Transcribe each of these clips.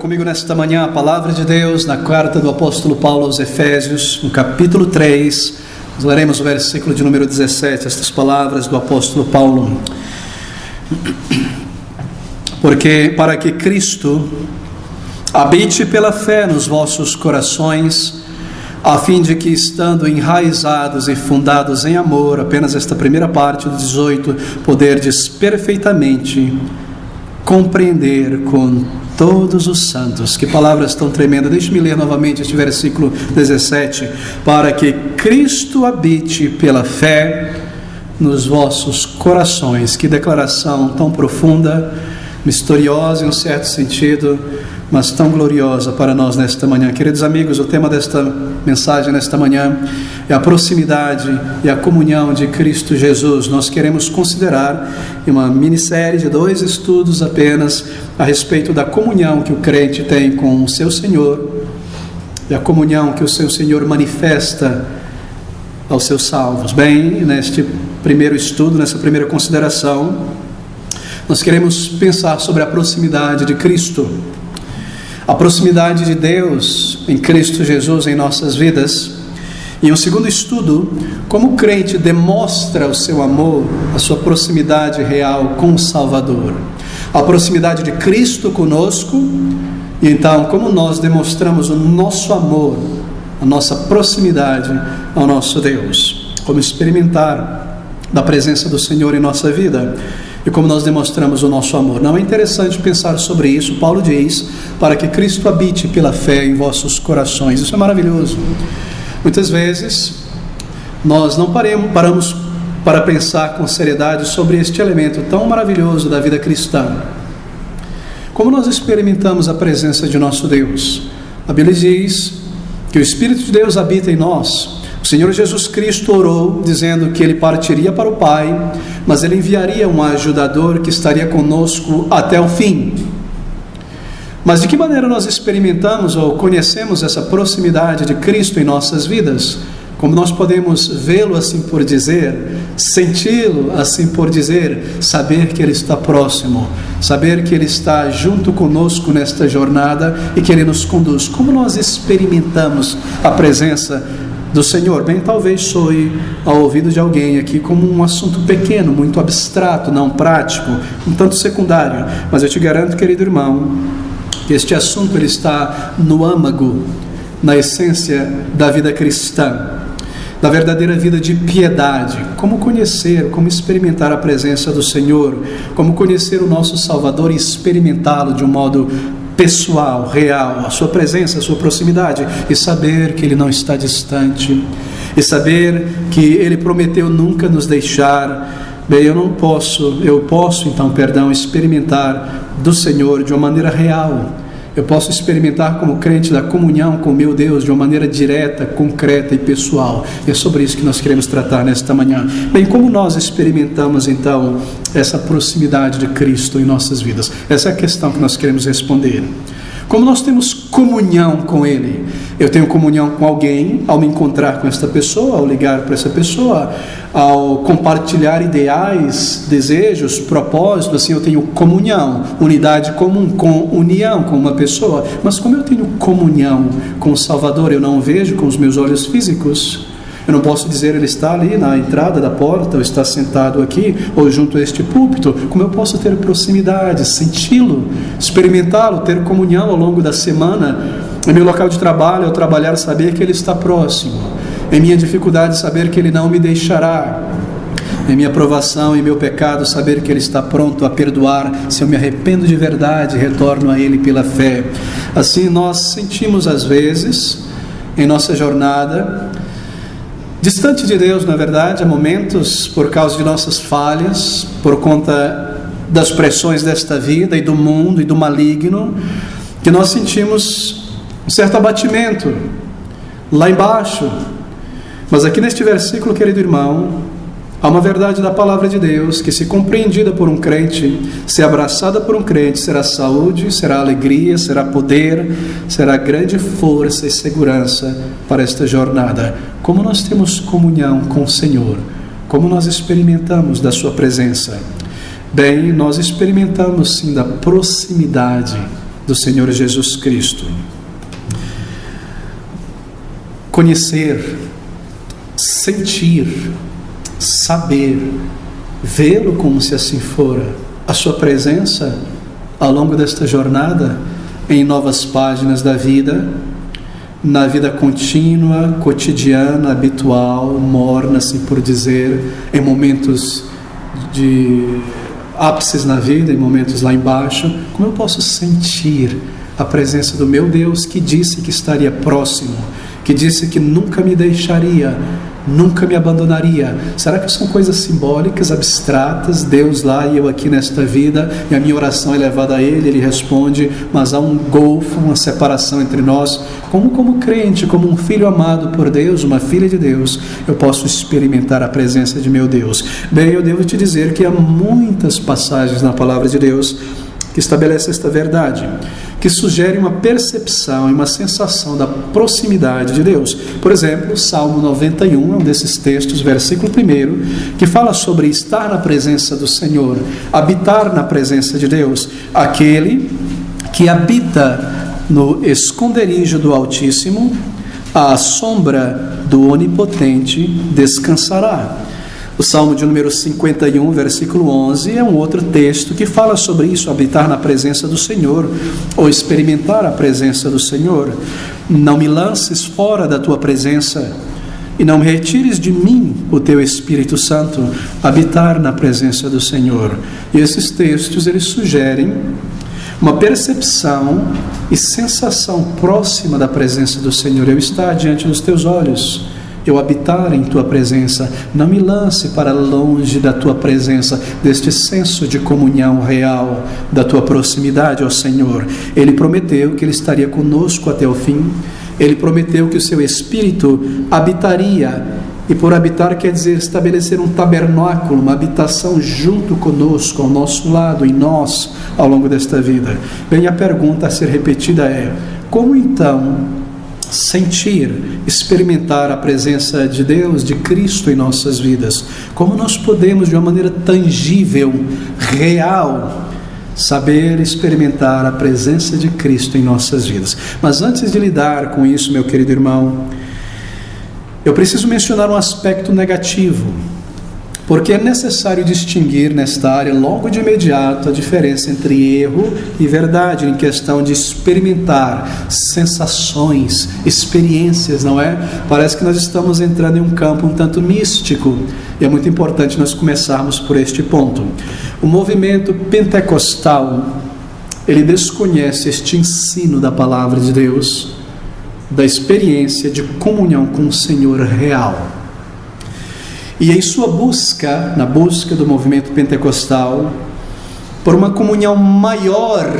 comigo nesta manhã a palavra de Deus na carta do apóstolo Paulo aos Efésios, no capítulo 3. Nós leremos o versículo de número 17, estas palavras do apóstolo Paulo. Porque para que Cristo habite pela fé nos vossos corações, a fim de que, estando enraizados e fundados em amor, apenas esta primeira parte do 18, poderdes perfeitamente compreender com todos os santos. Que palavras tão tremendas! Deixe-me ler novamente este versículo 17. Para que Cristo habite pela fé nos vossos corações. Que declaração tão profunda, misteriosa em um certo sentido, mas tão gloriosa para nós nesta manhã. Queridos amigos, o tema desta mensagem nesta manhã é a proximidade e a comunhão de Cristo Jesus. Nós queremos considerar uma minissérie de 2 estudos apenas a respeito da comunhão que o crente tem com o seu Senhor e a comunhão que o seu Senhor manifesta aos seus salvos. Bem, neste primeiro estudo, nessa primeira consideração, nós queremos pensar sobre a proximidade de Cristo, a proximidade de Deus em Cristo Jesus em nossas vidas. E um segundo estudo, como o crente demonstra o seu amor, a sua proximidade real com o Salvador, a proximidade de Cristo conosco, e então como nós demonstramos o nosso amor, a nossa proximidade ao nosso Deus, como experimentar da presença do Senhor em nossa vida e como nós demonstramos o nosso amor. Não é interessante pensar sobre isso? Paulo diz, para que Cristo habite pela fé em vossos corações. Isso é maravilhoso. Muitas vezes nós não paramos para pensar com seriedade sobre este elemento tão maravilhoso da vida cristã. Como nós experimentamos a presença de nosso Deus? A Bíblia diz que o Espírito de Deus habita em nós. O Senhor Jesus Cristo orou dizendo que Ele partiria para o Pai, mas Ele enviaria um ajudador que estaria conosco até o fim. Mas de que maneira nós experimentamos ou conhecemos essa proximidade de Cristo em nossas vidas? Como nós podemos vê-lo, assim por dizer, senti-lo, assim por dizer, saber que Ele está próximo, saber que Ele está junto conosco nesta jornada e que Ele nos conduz. Como nós experimentamos a presença do Senhor? Bem, talvez soe ao ouvido de alguém aqui como um assunto pequeno, muito abstrato, não prático, um tanto secundário, mas eu te garanto, querido irmão, que este assunto ele está no âmago, na essência da vida cristã, da verdadeira vida de piedade. Como conhecer, como experimentar a presença do Senhor, como conhecer o nosso Salvador e experimentá-lo de um modo pessoal, real, a sua presença, a sua proximidade, e saber que Ele não está distante, e saber que Ele prometeu nunca nos deixar. Bem, eu posso então, experimentar do Senhor de uma maneira real. Eu posso experimentar como crente da comunhão com o meu Deus de uma maneira direta, concreta e pessoal. E é sobre isso que nós queremos tratar nesta manhã. Bem, como nós experimentamos então essa proximidade de Cristo em nossas vidas? Essa é a questão que nós queremos responder. Como nós temos comunhão com Ele? Eu tenho comunhão com alguém ao me encontrar com esta pessoa, ao ligar para essa pessoa, ao compartilhar ideais, desejos, propósitos. Assim eu tenho comunhão, unidade comum, união com uma pessoa. Mas como eu tenho comunhão com o Salvador, eu não o vejo com os meus olhos físicos. Eu não posso dizer Ele está ali na entrada da porta, ou está sentado aqui, ou junto a este púlpito. Como eu posso ter proximidade, senti-lo, experimentá-lo, ter comunhão ao longo da semana, em meu local de trabalho, ao trabalhar, saber que Ele está próximo, em minha dificuldade, saber que Ele não me deixará, em minha provação e meu pecado, saber que Ele está pronto a perdoar, se eu me arrependo de verdade, retorno a Ele pela fé. Assim nós sentimos às vezes, em nossa jornada, distante de Deus, na verdade, há momentos, por causa de nossas falhas, por conta das pressões desta vida e do mundo e do maligno, que nós sentimos um certo abatimento lá embaixo. Mas aqui neste versículo, querido irmão, há uma verdade da palavra de Deus que, se compreendida por um crente, se abraçada por um crente, será saúde, será alegria, será poder, será grande força e segurança para esta jornada. Como nós temos comunhão com o Senhor, como nós experimentamos da sua presença? Bem, nós experimentamos sim da proximidade do Senhor Jesus Cristo. Conhecer, sentir, saber, vê-lo como se assim fora, a sua presença ao longo desta jornada em novas páginas da vida, na vida contínua, cotidiana, habitual, morna, assim por dizer, em momentos de ápices na vida, em momentos lá embaixo. Como eu posso sentir a presença do meu Deus, que disse que estaria próximo, que disse que nunca me deixaria, nunca me abandonaria? Será que são coisas simbólicas, abstratas, Deus lá e eu aqui nesta vida, e a minha oração é levada a Ele, Ele responde, mas há um golfo, uma separação entre nós? Como crente, como um filho amado por Deus, uma filha de Deus, eu posso experimentar a presença de meu Deus? Bem, eu devo te dizer que há muitas passagens na palavra de Deus que estabelece esta verdade, que sugere uma percepção e uma sensação da proximidade de Deus. Por exemplo, o Salmo 91 é um desses textos, versículo 1, que fala sobre estar na presença do Senhor, habitar na presença de Deus. Aquele que habita no esconderijo do Altíssimo, à sombra do Onipotente descansará. O Salmo de número 51, versículo 11, é um outro texto que fala sobre isso, habitar na presença do Senhor, ou experimentar a presença do Senhor. Não me lances fora da tua presença, e não me retires de mim o teu Espírito Santo. Habitar na presença do Senhor. E esses textos, eles sugerem uma percepção e sensação próxima da presença do Senhor. Eu estar diante dos teus olhos, eu habitar em tua presença. Não me lance para longe da tua presença, deste senso de comunhão real, da tua proximidade, ó Senhor. Ele prometeu que Ele estaria conosco até o fim. Ele prometeu que o seu Espírito habitaria, e por habitar quer dizer estabelecer um tabernáculo, uma habitação junto conosco, ao nosso lado, em nós, ao longo desta vida. Bem, a pergunta a ser repetida é: como então sentir, experimentar a presença de Deus, de Cristo em nossas vidas? Como nós podemos, de uma maneira tangível, real, saber experimentar a presença de Cristo em nossas vidas? Mas antes de lidar com isso, meu querido irmão, eu preciso mencionar um aspecto negativo, porque é necessário distinguir nesta área logo de imediato a diferença entre erro e verdade, em questão de experimentar sensações, experiências, não é? Parece que nós estamos entrando em um campo um tanto místico, e é muito importante nós começarmos por este ponto. O movimento pentecostal, ele desconhece este ensino da palavra de Deus, da experiência de comunhão com o Senhor real. E em sua busca, na busca do movimento pentecostal, por uma comunhão maior,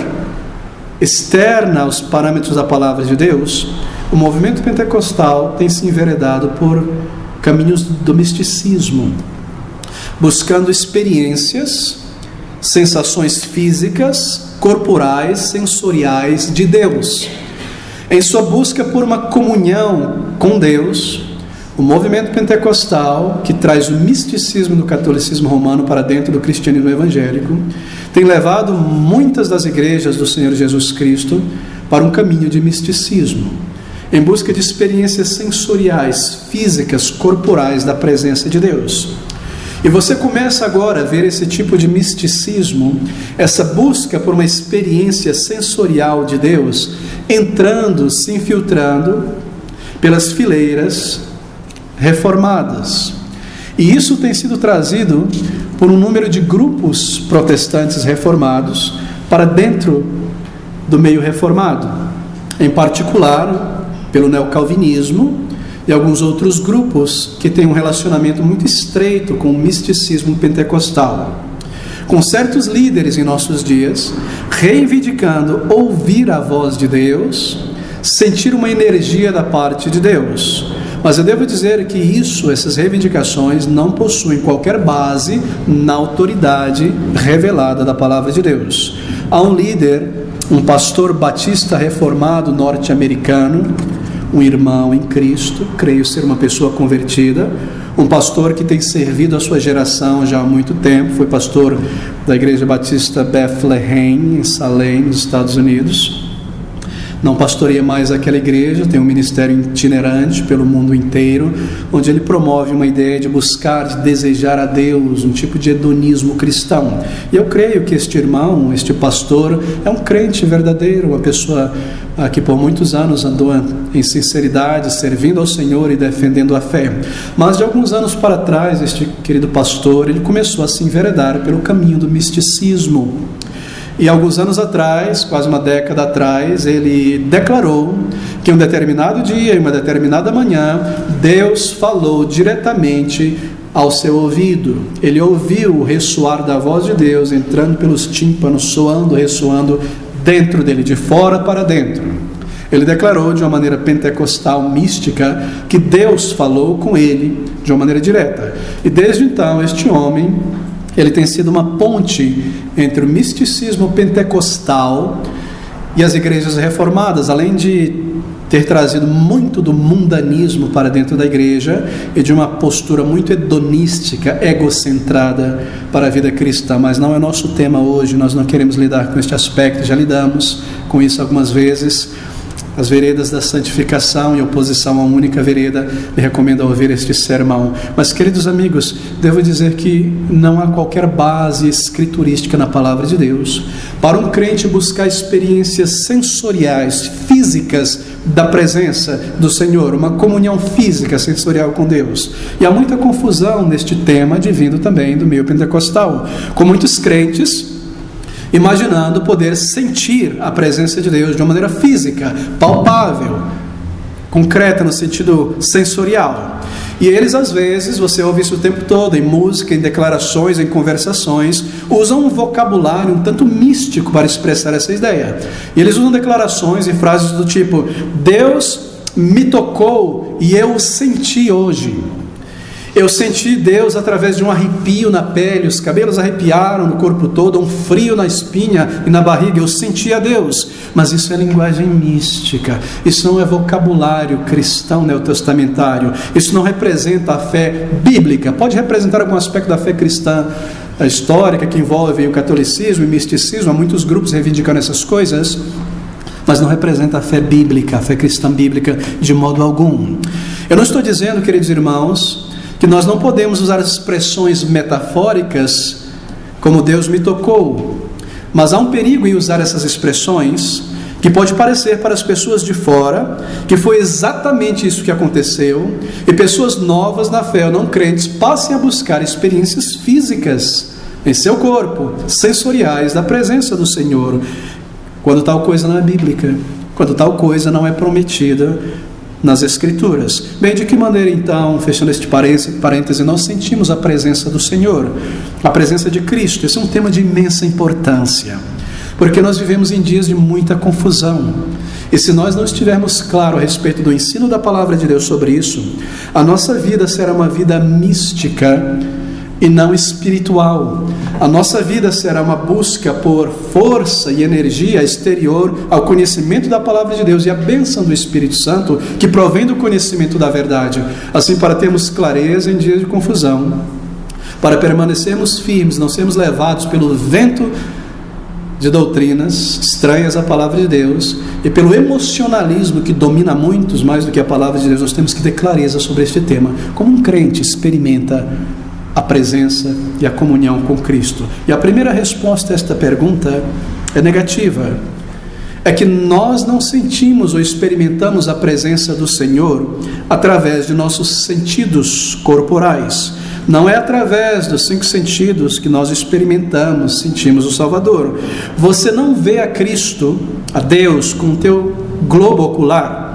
externa aos parâmetros da palavra de Deus, o movimento pentecostal tem se enveredado por caminhos do misticismo, buscando experiências, sensações físicas, corporais, sensoriais de Deus. Em sua busca por uma comunhão com Deus, o movimento pentecostal, que traz o misticismo do catolicismo romano para dentro do cristianismo evangélico, tem levado muitas das igrejas do Senhor Jesus Cristo para um caminho de misticismo, em busca de experiências sensoriais, físicas, corporais da presença de Deus. E você começa agora a ver esse tipo de misticismo, essa busca por uma experiência sensorial de Deus, entrando, se infiltrando pelas fileiras reformadas. E isso tem sido trazido por um número de grupos protestantes reformados para dentro do meio reformado, em particular pelo neocalvinismo e alguns outros grupos que têm um relacionamento muito estreito com o misticismo pentecostal, com certos líderes em nossos dias reivindicando ouvir a voz de Deus, sentir uma energia da parte de Deus. Mas eu devo dizer que essas reivindicações não possuem qualquer base na autoridade revelada da palavra de Deus. Há um líder, um pastor batista reformado norte-americano, um irmão em Cristo, creio ser uma pessoa convertida, um pastor que tem servido a sua geração já há muito tempo, foi pastor da Igreja Batista Bethlehem, em Salem, nos Estados Unidos. Não pastoreia mais aquela igreja, tem um ministério itinerante pelo mundo inteiro, onde ele promove uma ideia de buscar, de desejar a Deus, um tipo de hedonismo cristão. E eu creio que este irmão, este pastor, é um crente verdadeiro, uma pessoa que por muitos anos andou em sinceridade, servindo ao Senhor e defendendo a fé. Mas de alguns anos para trás, este querido pastor, ele começou a se enveredar pelo caminho do misticismo. E alguns anos atrás, quase uma década atrás, ele declarou que um determinado dia, em uma determinada manhã, Deus falou diretamente ao seu ouvido. Ele ouviu o ressoar da voz de Deus entrando pelos tímpanos, soando, ressoando dentro dele, de fora para dentro. Ele declarou de uma maneira pentecostal, mística, que Deus falou com ele de uma maneira direta. E desde então, este homem, ele tem sido uma ponte entre o misticismo pentecostal e as igrejas reformadas, além de ter trazido muito do mundanismo para dentro da igreja e de uma postura muito hedonística, egocentrada para a vida cristã. Mas não é nosso tema hoje, nós não queremos lidar com este aspecto, já lidamos com isso algumas vezes. As veredas da santificação e oposição à única vereda, me recomendo ouvir este sermão. Mas, queridos amigos, devo dizer que não há qualquer base escriturística na palavra de Deus para um crente buscar experiências sensoriais, físicas da presença do Senhor, uma comunhão física, sensorial com Deus. E há muita confusão neste tema, advindo também do meio pentecostal, com muitos crentes imaginando poder sentir a presença de Deus de uma maneira física, palpável, concreta no sentido sensorial. E eles, às vezes, você ouve isso o tempo todo, em música, em declarações, em conversações, usam um vocabulário um tanto místico para expressar essa ideia. E eles usam declarações e frases do tipo: Deus me tocou e eu o senti hoje. Eu senti Deus através de um arrepio na pele, os cabelos arrepiaram no corpo todo, um frio na espinha e na barriga, eu senti a Deus. Mas isso é linguagem mística, isso não é vocabulário cristão neotestamentário, isso não representa a fé bíblica. Pode representar algum aspecto da fé cristã histórica que envolve o catolicismo e misticismo, há muitos grupos reivindicando essas coisas, mas não representa a fé bíblica, a fé cristã bíblica de modo algum. Eu não estou dizendo, queridos irmãos, que nós não podemos usar expressões metafóricas como Deus me tocou, mas há um perigo em usar essas expressões que pode parecer para as pessoas de fora que foi exatamente isso que aconteceu, e pessoas novas na fé ou não crentes passem a buscar experiências físicas em seu corpo, sensoriais da presença do Senhor, quando tal coisa não é bíblica, quando tal coisa não é prometida nas Escrituras. Bem, de que maneira então, fechando este parêntese, nós sentimos a presença do Senhor, a presença de Cristo? Esse é um tema de imensa importância, porque nós vivemos em dias de muita confusão, e se nós não estivermos claros a respeito do ensino da palavra de Deus sobre isso, a nossa vida será uma vida mística e não espiritual. A nossa vida será uma busca por força e energia exterior ao conhecimento da palavra de Deus e a bênção do Espírito Santo que provém do conhecimento da verdade, assim para termos clareza em dias de confusão, para permanecermos firmes, não sermos levados pelo vento de doutrinas estranhas à palavra de Deus e pelo emocionalismo que domina muitos mais do que a palavra de Deus. Nós temos que ter clareza sobre este tema. Como um crente experimenta a presença e a comunhão com Cristo? E a primeira resposta a esta pergunta é negativa. É que nós não sentimos ou experimentamos a presença do Senhor através de nossos sentidos corporais. Não é através dos 5 sentidos que nós experimentamos, sentimos o Salvador. Você não vê a Cristo, a Deus, com o teu globo ocular.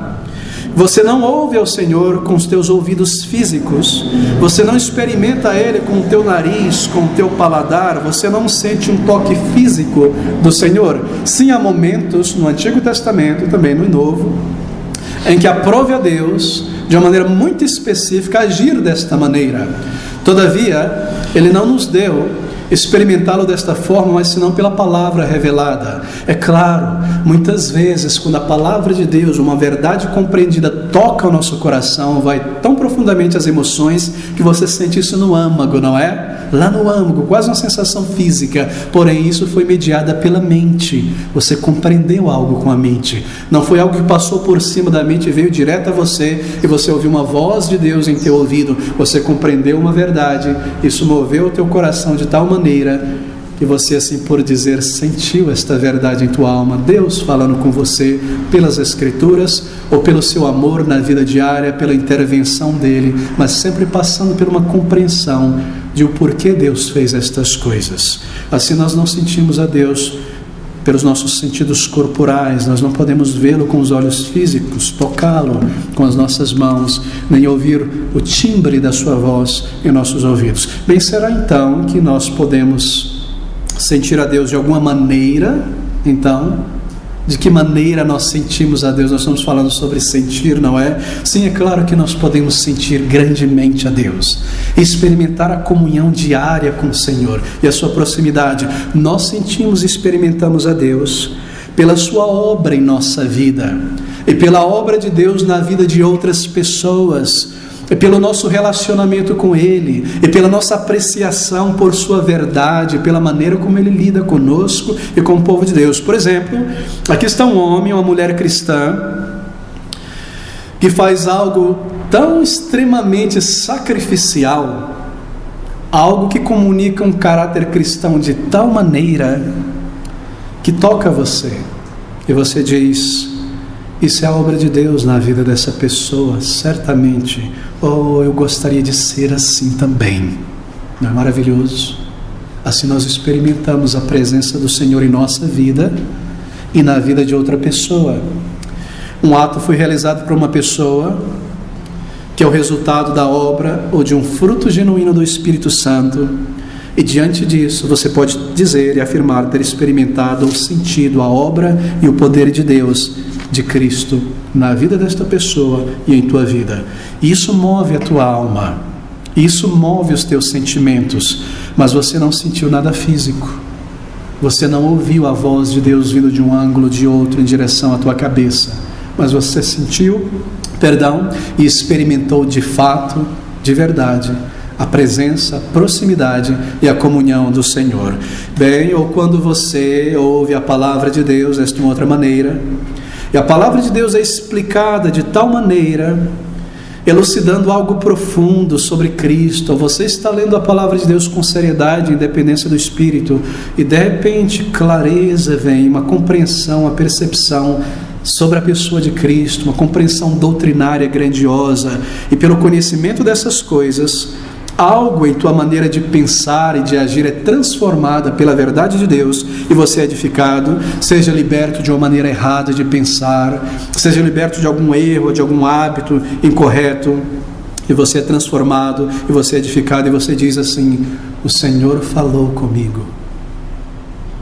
Você não ouve ao Senhor com os teus ouvidos físicos, você não experimenta Ele com o teu nariz, com o teu paladar, você não sente um toque físico do Senhor. Sim, há momentos no Antigo Testamento e também no Novo, em que aprove a Deus, de uma maneira muito específica, agir desta maneira. Todavia, Ele não nos deu experimentá-lo desta forma, mas senão pela palavra revelada. É claro, muitas vezes, quando a palavra de Deus, uma verdade compreendida, toca o nosso coração, vai tão profundamente as emoções, que você sente isso no âmago, não é? Lá no âmago, quase uma sensação física. Porém, isso foi mediada pela mente. Você compreendeu algo com a mente. Não foi algo que passou por cima da mente e veio direto a você, e você ouviu uma voz de Deus em teu ouvido. Você compreendeu uma verdade, isso moveu o teu coração de tal maneira que você, assim por dizer, sentiu esta verdade em tua alma, Deus falando com você pelas Escrituras ou pelo seu amor na vida diária, pela intervenção dele, mas sempre passando por uma compreensão de o porquê Deus fez estas coisas. Assim nós não sentimos a Deus pelos nossos sentidos corporais, nós não podemos vê-lo com os olhos físicos, tocá-lo com as nossas mãos, nem ouvir o timbre da sua voz em nossos ouvidos. Bem, será então que nós podemos sentir a Deus de alguma maneira? Então, de que maneira nós sentimos a Deus? Nós estamos falando sobre sentir, não é? Sim, é claro que nós podemos sentir grandemente a Deus, experimentar a comunhão diária com o Senhor e a sua proximidade. Nós sentimos e experimentamos a Deus pela sua obra em nossa vida e pela obra de Deus na vida de outras pessoas, e pelo nosso relacionamento com Ele, e pela nossa apreciação por sua verdade, pela maneira como Ele lida conosco e com o povo de Deus. Por exemplo, aqui está um homem, uma mulher cristã, que faz algo tão extremamente sacrificial, algo que comunica um caráter cristão de tal maneira que toca você, e você diz: isso é a obra de Deus na vida dessa pessoa, certamente. Oh, eu gostaria de ser assim também. Não é maravilhoso? Assim nós experimentamos a presença do Senhor em nossa vida e na vida de outra pessoa. Um ato foi realizado por uma pessoa que é o resultado da obra ou de um fruto genuíno do Espírito Santo, e diante disso você pode dizer e afirmar ter experimentado ou sentido a obra e o poder de Deus, de Cristo, na vida desta pessoa e em tua vida. Isso move a tua alma, isso move os teus sentimentos, mas você não sentiu nada físico, você não ouviu a voz de Deus vindo de um ângulo, de outro, em direção à tua cabeça, mas você sentiu, e experimentou de fato, de verdade, a presença, a proximidade e a comunhão do Senhor. Bem, ou quando você ouve a palavra de Deus desta outra maneira, e a palavra de Deus é explicada de tal maneira, elucidando algo profundo sobre Cristo, ou você está lendo a palavra de Deus com seriedade, independência do Espírito, e de repente clareza vem, uma compreensão, uma percepção sobre a pessoa de Cristo, uma compreensão doutrinária grandiosa, e pelo conhecimento dessas coisas, algo em tua maneira de pensar e de agir é transformada pela verdade de Deus, e você é edificado, seja liberto de uma maneira errada de pensar, seja liberto de algum erro, de algum hábito incorreto, e você é transformado, e você é edificado, e você diz assim: o Senhor falou comigo,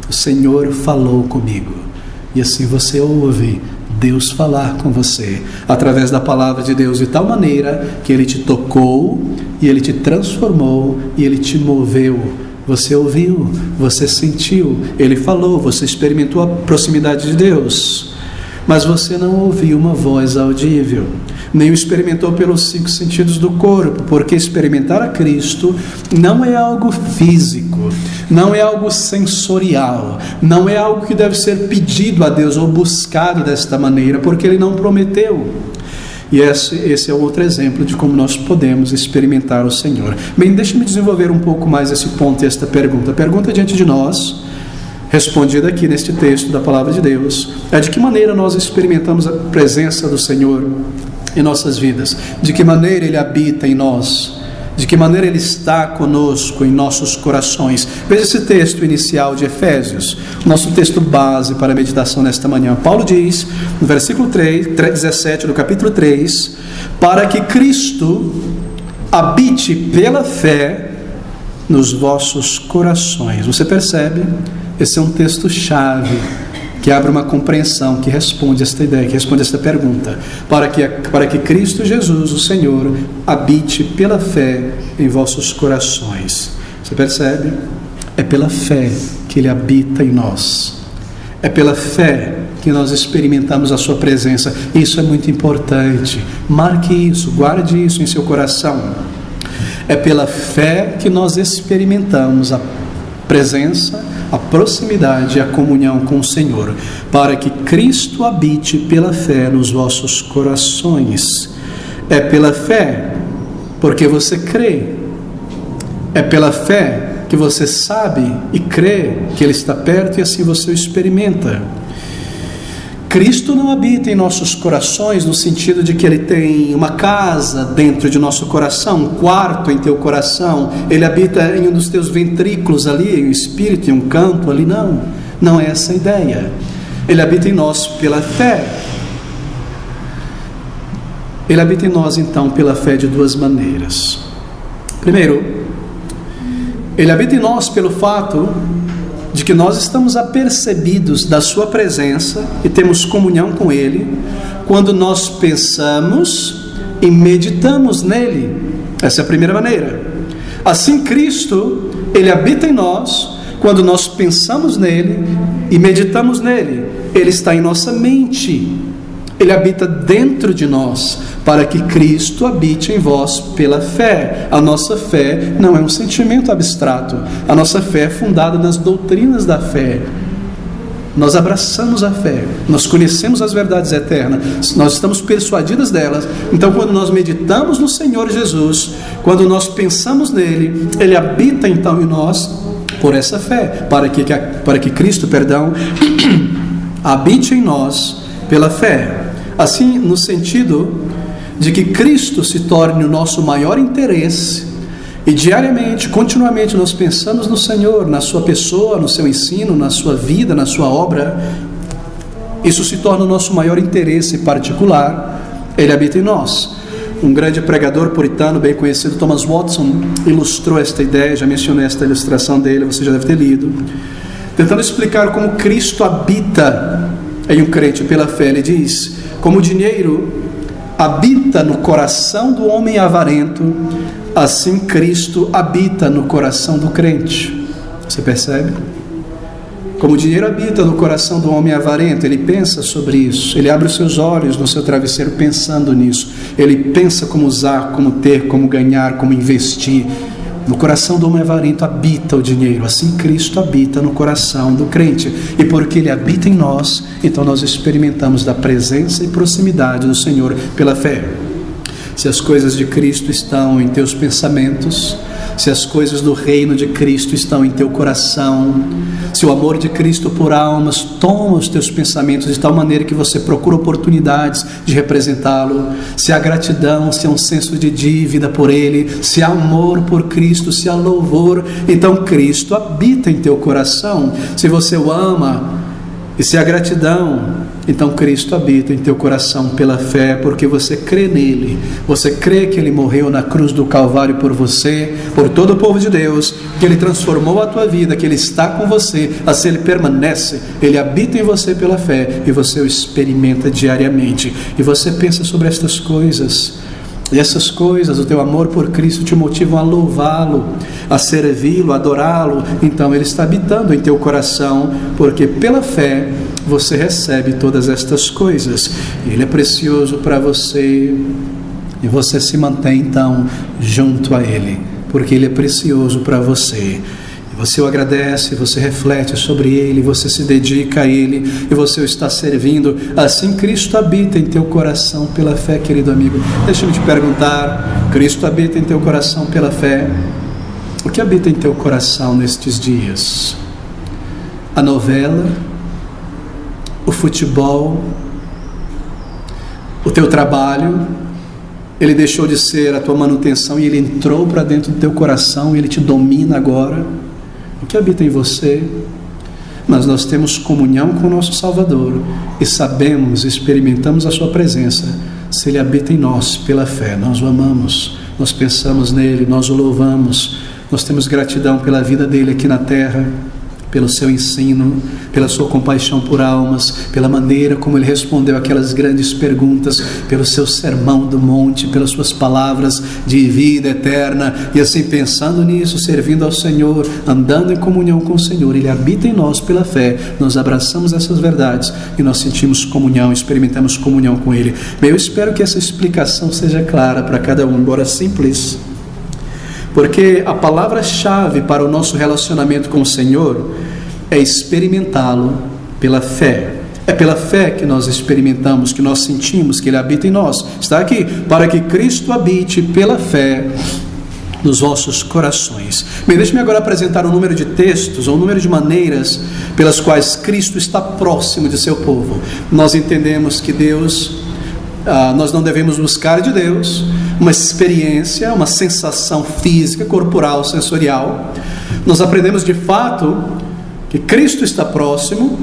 o Senhor falou comigo, e assim você ouve Deus falar com você, através da palavra de Deus, de tal maneira que Ele te tocou, e Ele te transformou, e Ele te moveu. Você ouviu, você sentiu, Ele falou, você experimentou a proximidade de Deus, mas você não ouviu uma voz audível, nem o experimentou pelos 5 sentidos do corpo, porque experimentar a Cristo não é algo físico, não é algo sensorial, não é algo que deve ser pedido a Deus ou buscado desta maneira, porque Ele não prometeu. E esse é outro exemplo de como nós podemos experimentar o Senhor. Bem, deixe-me desenvolver um pouco mais esse ponto e esta pergunta. A pergunta diante de nós, respondida aqui neste texto da Palavra de Deus, é: de que maneira nós experimentamos a presença do Senhor em nossas vidas? De que maneira Ele habita em nós? De que maneira Ele está conosco em nossos corações? Veja esse texto inicial de Efésios, nosso texto base para a meditação nesta manhã. Paulo diz, no versículo 17 do capítulo 3, para que Cristo habite pela fé nos vossos corações. Você percebe? Esse é um texto-chave que abre uma compreensão, que responde esta ideia, que responde esta pergunta: para que Cristo Jesus, o Senhor, habite pela fé em vossos corações. Você percebe? É pela fé que Ele habita em nós. É pela fé que nós experimentamos a sua presença. Isso é muito importante. Marque isso, guarde isso em seu coração. É pela fé que nós experimentamos a presença, a proximidade e a comunhão com o Senhor, para que Cristo habite pela fé nos vossos corações. É pela fé, porque você crê. É pela fé que você sabe e crê que Ele está perto e assim você o experimenta. Cristo não habita em nossos corações no sentido de que Ele tem uma casa dentro de nosso coração, um quarto em teu coração. Ele habita em um dos teus ventrículos ali, em um espírito, em um canto ali. Não é essa a ideia. Ele habita em nós pela fé. Ele habita em nós então pela fé de duas maneiras. Primeiro, Ele habita em nós pelo fato de que nós estamos apercebidos da sua presença e temos comunhão com Ele quando nós pensamos e meditamos nele. Essa é a primeira maneira. Assim, Cristo, Ele habita em nós quando nós pensamos nele e meditamos nele. Ele está em nossa mente. Ele habita dentro de nós, para que Cristo habite em vós pela fé. A nossa fé não é um sentimento abstrato. A nossa fé é fundada nas doutrinas da fé. Nós abraçamos a fé, nós conhecemos as verdades eternas, nós estamos persuadidos delas. Então, quando nós meditamos no Senhor Jesus, quando nós pensamos nele, Ele habita então em nós por essa fé, para que Cristo, habite em nós pela fé. Assim, no sentido de que Cristo se torne o nosso maior interesse e diariamente, continuamente nós pensamos no Senhor, na sua pessoa, no seu ensino, na sua vida, na sua obra. Isso se torna o nosso maior interesse particular. Ele habita em nós. Um grande pregador puritano bem conhecido, Thomas Watson, ilustrou esta ideia. Já mencionei esta ilustração dele, você já deve ter lido, tentando explicar como Cristo habita em um crente pela fé. Ele diz: como o dinheiro habita no coração do homem avarento, assim Cristo habita no coração do crente. Você percebe? Como o dinheiro habita no coração do homem avarento, ele pensa sobre isso, ele abre os seus olhos no seu travesseiro pensando nisso, ele pensa como usar, como ter, como ganhar, como investir. No coração do homem avarento habita o dinheiro. Assim Cristo habita no coração do crente. E porque Ele habita em nós, então nós experimentamos da presença e proximidade do Senhor pela fé. Se as coisas de Cristo estão em teus pensamentos, se as coisas do reino de Cristo estão em teu coração, se o amor de Cristo por almas toma os teus pensamentos de tal maneira que você procura oportunidades de representá-lo, se há gratidão, se há um senso de dívida por Ele, se há amor por Cristo, se há louvor, então Cristo habita em teu coração. Se você o ama e se há gratidão, então Cristo habita em teu coração pela fé, porque você crê nele, você crê que Ele morreu na cruz do Calvário por você, por todo o povo de Deus, que Ele transformou a tua vida, que Ele está com você, assim Ele permanece, Ele habita em você pela fé, e você o experimenta diariamente, e você pensa sobre estas coisas, e essas coisas, o teu amor por Cristo te motivam a louvá-lo, a servi-lo, a adorá-lo. Então Ele está habitando em teu coração, porque pela fé você recebe todas estas coisas. Ele é precioso para você, e você se mantém então junto a Ele, porque Ele é precioso para você. Você o agradece, você reflete sobre Ele, você se dedica a Ele e você o está servindo. Assim Cristo habita em teu coração pela fé, querido amigo. Deixa-me te perguntar: Cristo habita em teu coração pela fé? O que habita em teu coração nestes dias? A novela? O futebol? O teu trabalho? Ele deixou de ser a tua manutenção e ele entrou para dentro do teu coração e ele te domina agora? O que habita em você? Mas nós temos comunhão com o nosso Salvador e sabemos, experimentamos a sua presença, se Ele habita em nós pela fé. Nós o amamos, nós pensamos nele, nós o louvamos, nós temos gratidão pela vida dele aqui na terra, pelo seu ensino, pela sua compaixão por almas, pela maneira como ele respondeu aquelas grandes perguntas, pelo seu sermão do monte, pelas suas palavras de vida eterna, e assim pensando nisso, servindo ao Senhor, andando em comunhão com o Senhor, ele habita em nós pela fé, nós abraçamos essas verdades e nós sentimos comunhão, experimentamos comunhão com ele. Bem, eu espero que essa explicação seja clara para cada um, embora simples, porque a palavra-chave para o nosso relacionamento com o Senhor é experimentá-lo pela fé. É pela fé que nós experimentamos, que nós sentimos que Ele habita em nós. Está aqui, para que Cristo habite pela fé nos vossos corações. Bem, deixe-me agora apresentar um número de textos, ou um número de maneiras pelas quais Cristo está próximo de seu povo. Nós entendemos que nós não devemos buscar de Deus uma experiência, uma sensação física, corporal, sensorial. Nós aprendemos de fato que Cristo está próximo,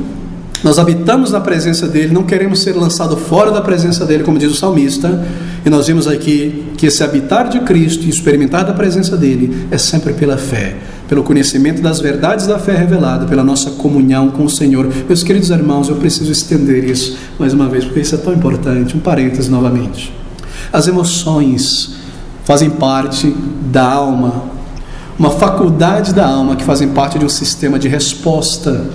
nós habitamos na presença dEle, não queremos ser lançados fora da presença dEle, como diz o salmista, e nós vimos aqui que esse habitar de Cristo e experimentar da presença dEle é sempre pela fé, pelo conhecimento das verdades da fé revelada, pela nossa comunhão com o Senhor. Meus queridos irmãos, eu preciso estender isso mais uma vez, porque isso é tão importante. Um parêntese novamente. As emoções fazem parte da alma, uma faculdade da alma que fazem parte de um sistema de resposta.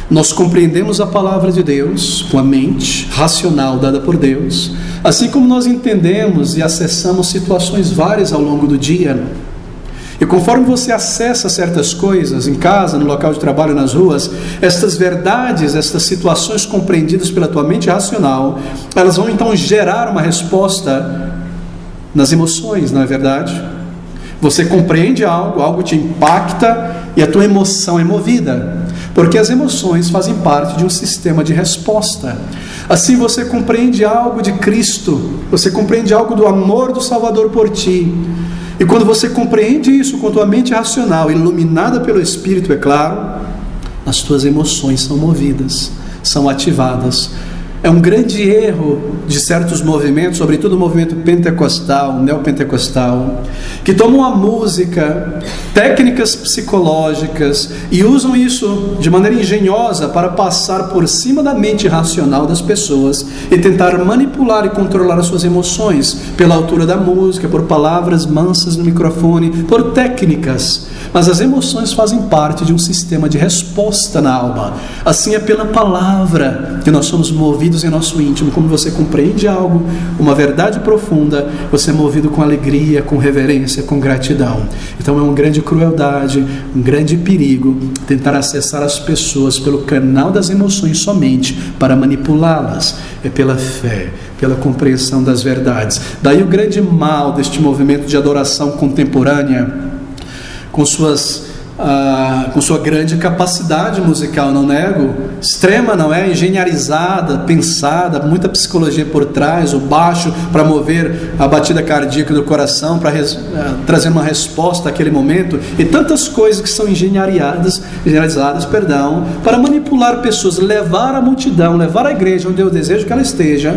Nós compreendemos a palavra de Deus com a mente racional dada por Deus, assim como nós entendemos e acessamos situações várias ao longo do dia. E conforme você acessa certas coisas em casa, no local de trabalho, nas ruas, estas verdades, estas situações compreendidas pela tua mente racional, elas vão então gerar uma resposta nas emoções, não é verdade? Você compreende algo te impacta e a tua emoção é movida, porque as emoções fazem parte de um sistema de resposta. Assim você compreende algo de Cristo, você compreende algo do amor do Salvador por ti. E quando você compreende isso com tua mente racional, iluminada pelo Espírito, é claro, as tuas emoções são movidas, são ativadas. É um grande erro de certos movimentos, sobretudo o movimento pentecostal, neopentecostal, que tomam a música, técnicas psicológicas e usam isso de maneira engenhosa para passar por cima da mente racional das pessoas e tentar manipular e controlar as suas emoções pela altura da música, por palavras mansas no microfone, por técnicas. Mas as emoções fazem parte de um sistema de resposta na alma. Assim é pela palavra que nós somos movidos em nosso íntimo. Como você compreende algo, uma verdade profunda, você é movido com alegria, com reverência, com gratidão. Então é uma grande crueldade, um grande perigo tentar acessar as pessoas pelo canal das emoções somente para manipulá-las. É pela fé, pela compreensão das verdades. Daí o grande mal deste movimento de adoração contemporânea, com sua grande capacidade musical, não nego, extrema, não é? Engenharizada, pensada, muita psicologia por trás, o baixo para mover a batida cardíaca do coração, para trazer uma resposta àquele momento, e tantas coisas que são engenharizadas, para manipular pessoas, levar a multidão, levar a igreja onde eu desejo que ela esteja.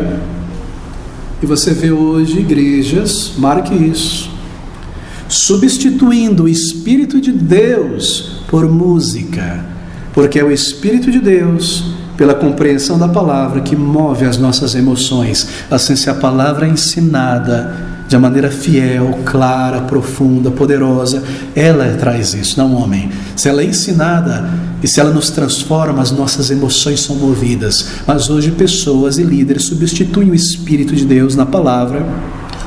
E você vê hoje igrejas, marque isso, substituindo o Espírito de Deus por música, porque é o Espírito de Deus, pela compreensão da palavra, que move as nossas emoções. Assim, se a palavra é ensinada de maneira fiel, clara, profunda, poderosa, ela traz isso, não o homem. Se ela é ensinada e se ela nos transforma, as nossas emoções são movidas. Mas hoje pessoas e líderes substituem o Espírito de Deus na palavra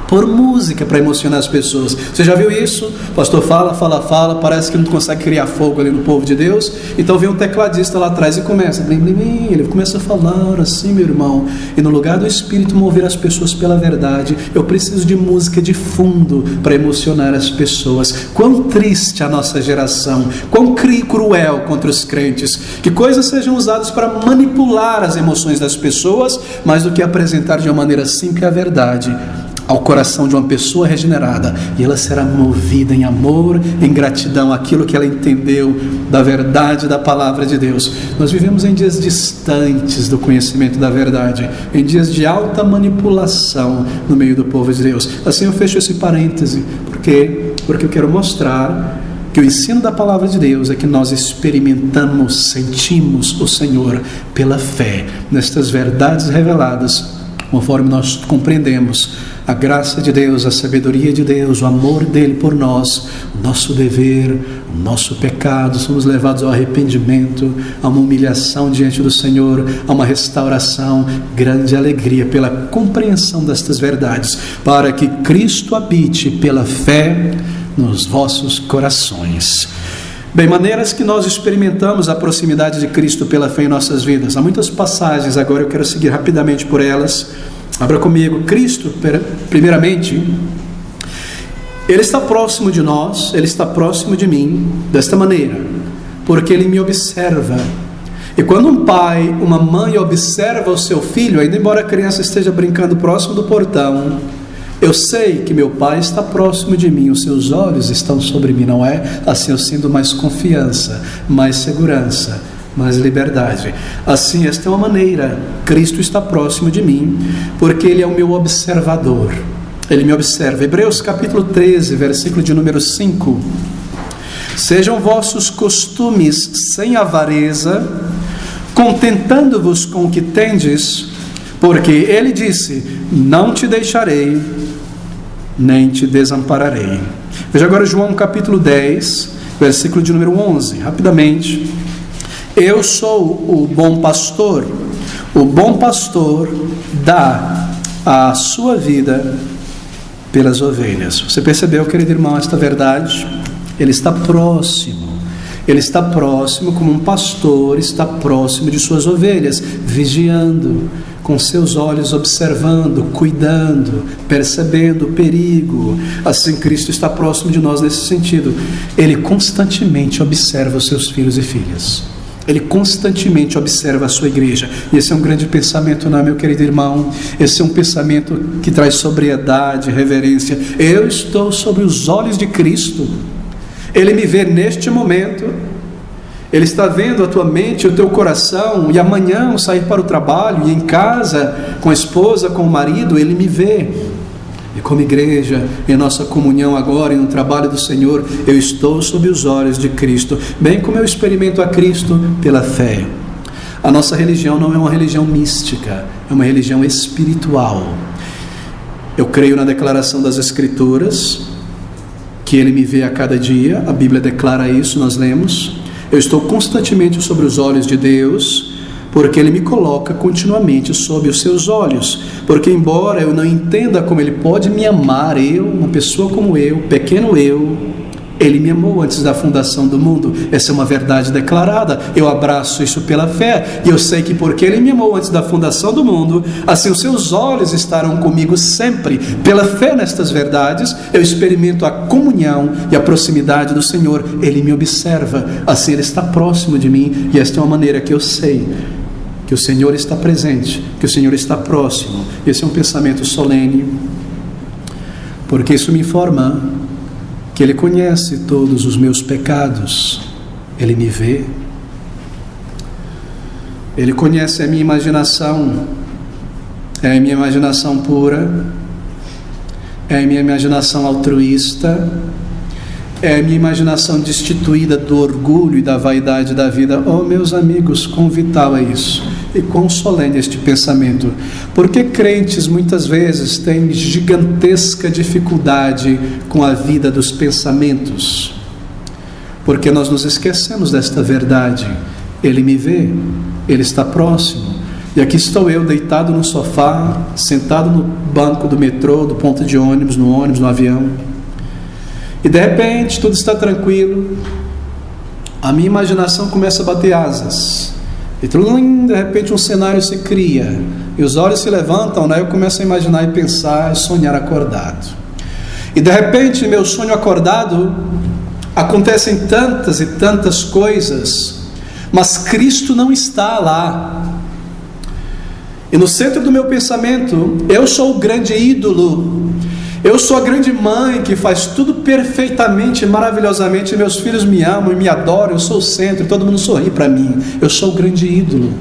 por música para emocionar as pessoas. Você já viu isso? O pastor fala, parece que não consegue criar fogo ali no povo de Deus, então vem um tecladista lá atrás e começa, blim, blim, blim, ele começa a falar assim, meu irmão, e no lugar do Espírito mover as pessoas pela verdade, eu preciso de música de fundo para emocionar as pessoas. Quão triste a nossa geração, quão cruel contra os crentes, que coisas sejam usadas para manipular as emoções das pessoas, mais do que apresentar de uma maneira simples a verdade ao coração de uma pessoa regenerada, e ela será movida em amor, em gratidão àquilo que ela entendeu da verdade da palavra de Deus. Nós vivemos em dias distantes do conhecimento da verdade, em dias de alta manipulação no meio do povo de Deus. Assim eu fecho esse parêntese, porque eu quero mostrar que o ensino da palavra de Deus é que nós experimentamos, sentimos o Senhor pela fé nestas verdades reveladas, conforme nós compreendemos a graça de Deus, a sabedoria de Deus, o amor dele por nós, o nosso dever, o nosso pecado. Somos levados ao arrependimento, a uma humilhação diante do Senhor, a uma restauração, grande alegria pela compreensão destas verdades, para que Cristo habite pela fé nos vossos corações. Bem, maneiras que nós experimentamos a proximidade de Cristo pela fé em nossas vidas. Há muitas passagens, agora eu quero seguir rapidamente por elas. Abra comigo. Cristo, primeiramente, Ele está próximo de nós, Ele está próximo de mim, desta maneira, porque Ele me observa. E quando um pai, uma mãe observa o seu filho, ainda embora a criança esteja brincando próximo do portão, eu sei que meu pai está próximo de mim, os seus olhos estão sobre mim, não é? Assim eu sinto mais confiança, mais segurança, mais liberdade. Assim, esta é uma maneira. Cristo está próximo de mim, porque Ele é o meu observador. Ele me observa. Hebreus capítulo 13, versículo de número 5. Sejam vossos costumes sem avareza, contentando-vos com o que tendes, porque Ele disse: não te deixarei, nem te desampararei. Veja agora João capítulo 10, versículo de número 11, rapidamente. Eu sou o bom pastor dá a sua vida pelas ovelhas. Você percebeu, querido irmão, esta verdade? Ele está próximo como um pastor está próximo de suas ovelhas, vigiando, com seus olhos observando, cuidando, percebendo o perigo. Assim Cristo está próximo de nós nesse sentido. Ele constantemente observa os seus filhos e filhas. Ele constantemente observa a sua igreja. E esse é um grande pensamento, não é, meu querido irmão? Esse é um pensamento que traz sobriedade, reverência. Eu estou sob os olhos de Cristo. Ele me vê neste momento. Ele está vendo a tua mente, o teu coração. E amanhã ao sair para o trabalho, e em casa, com a esposa, com o marido, Ele me vê. E como igreja, em nossa comunhão agora, e no trabalho do Senhor, eu estou sob os olhos de Cristo, bem como eu experimento a Cristo pela fé. A nossa religião não é uma religião mística, é uma religião espiritual. Eu creio na declaração das Escrituras, que Ele me vê a cada dia, a Bíblia declara isso, nós lemos. Eu estou constantemente sobre os olhos de Deus, porque Ele me coloca continuamente sob os seus olhos, porque embora eu não entenda como Ele pode me amar, uma pessoa como eu, pequeno eu, Ele me amou antes da fundação do mundo. Essa é uma verdade declarada, eu abraço isso pela fé, e eu sei que porque Ele me amou antes da fundação do mundo, assim os seus olhos estarão comigo sempre. Pela fé nestas verdades, eu experimento a comunhão e a proximidade do Senhor. Ele me observa, assim Ele está próximo de mim, e esta é uma maneira que eu sei que o Senhor está presente, que o Senhor está próximo. Esse é um pensamento solene, porque isso me informa que Ele conhece todos os meus pecados. Ele me vê, Ele conhece a minha imaginação. É a minha imaginação pura, é a minha imaginação altruísta, é a minha imaginação destituída do orgulho e da vaidade da vida. Oh, meus amigos, quão vital é isso, e quão solene este pensamento. Porque crentes muitas vezes têm gigantesca dificuldade com a vida dos pensamentos, porque nós nos esquecemos desta verdade. Ele me vê, Ele está próximo, e aqui estou eu deitado no sofá, sentado no banco do metrô, do ponto de ônibus, no avião, e de repente tudo está tranquilo, a minha imaginação começa a bater asas, e de repente um cenário se cria, e os olhos se levantam, né? Eu começo a imaginar e pensar, e sonhar acordado, e de repente meu sonho acordado, acontecem tantas e tantas coisas, mas Cristo não está lá, e no centro do meu pensamento, eu sou o grande ídolo, eu sou a grande mãe que faz tudo perfeitamente, maravilhosamente, meus filhos me amam e me adoram, eu sou o centro, todo mundo sorri para mim, eu sou o grande ídolo.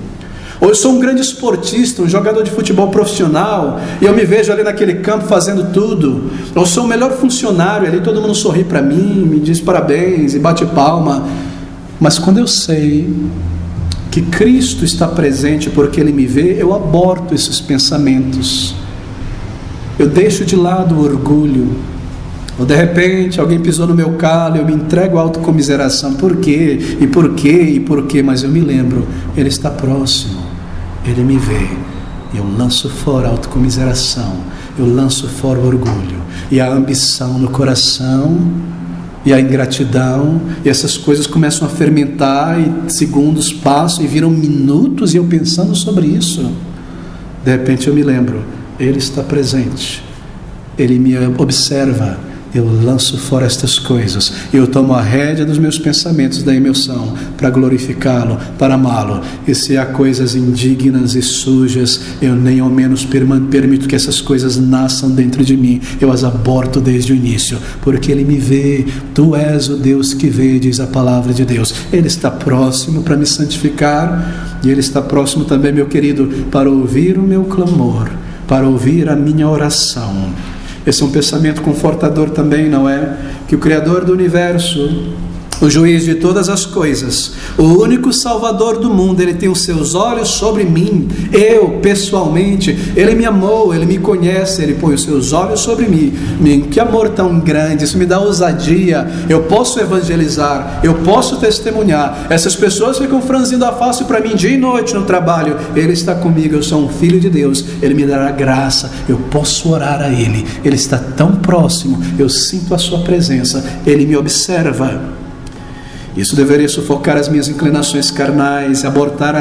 Ou eu sou um grande esportista, um jogador de futebol profissional, e eu me vejo ali naquele campo fazendo tudo. Ou sou o melhor funcionário, ali todo mundo sorri para mim, me diz parabéns e bate palma. Mas quando eu sei que Cristo está presente porque Ele me vê, eu aborto esses pensamentos. Eu deixo de lado o orgulho. Ou de repente alguém pisou no meu calo, eu me entrego à autocomiseração. Por quê? E por quê? E por quê? Mas eu me lembro, Ele está próximo, Ele me vê. Eu lanço fora a autocomiseração, eu lanço fora o orgulho e a ambição no coração e a ingratidão, e essas coisas começam a fermentar, e segundos passam e viram minutos, e eu pensando sobre isso, de repente eu me lembro, Ele está presente, Ele me observa. Eu lanço fora estas coisas, eu tomo a rédea dos meus pensamentos, da emoção, para glorificá-lo, para amá-lo. E se há coisas indignas e sujas, eu nem ao menos permito que essas coisas nasçam dentro de mim, eu as aborto desde o início, porque Ele me vê. Tu és o Deus que vê, diz a palavra de Deus. Ele está próximo para me santificar, e Ele está próximo também, meu querido, para ouvir o meu clamor, para ouvir a minha oração. Esse é um pensamento confortador também, não é? Que o Criador do universo, o juiz de todas as coisas, o único Salvador do mundo, Ele tem os seus olhos sobre mim. Eu, pessoalmente, Ele me amou, Ele me conhece, Ele põe os seus olhos sobre mim. Que amor tão grande, isso me dá ousadia. Eu posso evangelizar, eu posso testemunhar. Essas pessoas ficam franzindo a face para mim dia e noite no trabalho. Ele está comigo, eu sou um filho de Deus, Ele me dará graça, eu posso orar a Ele. Ele está tão próximo, eu sinto a sua presença, Ele me observa. Isso deveria sufocar as minhas inclinações carnais, abortar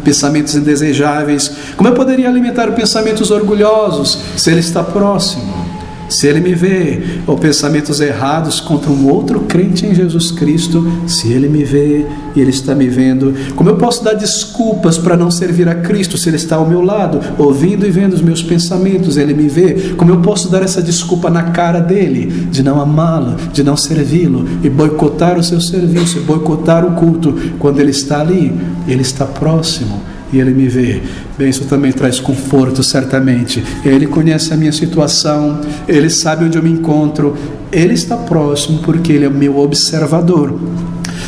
pensamentos indesejáveis. Como eu poderia alimentar pensamentos orgulhosos se Ele está próximo? Se Ele me vê, ou pensamentos errados contra um outro crente em Jesus Cristo, se Ele me vê e Ele está me vendo, como eu posso dar desculpas para não servir a Cristo se Ele está ao meu lado, ouvindo e vendo os meus pensamentos? Ele me vê. Como eu posso dar essa desculpa na cara dele, de não amá-lo, de não servi-lo, e boicotar o seu serviço, e boicotar o culto, quando Ele está ali? Ele está próximo e Ele me vê. Bem, isso também traz conforto, certamente. Ele conhece a minha situação, Ele sabe onde eu me encontro, Ele está próximo porque Ele é o meu observador.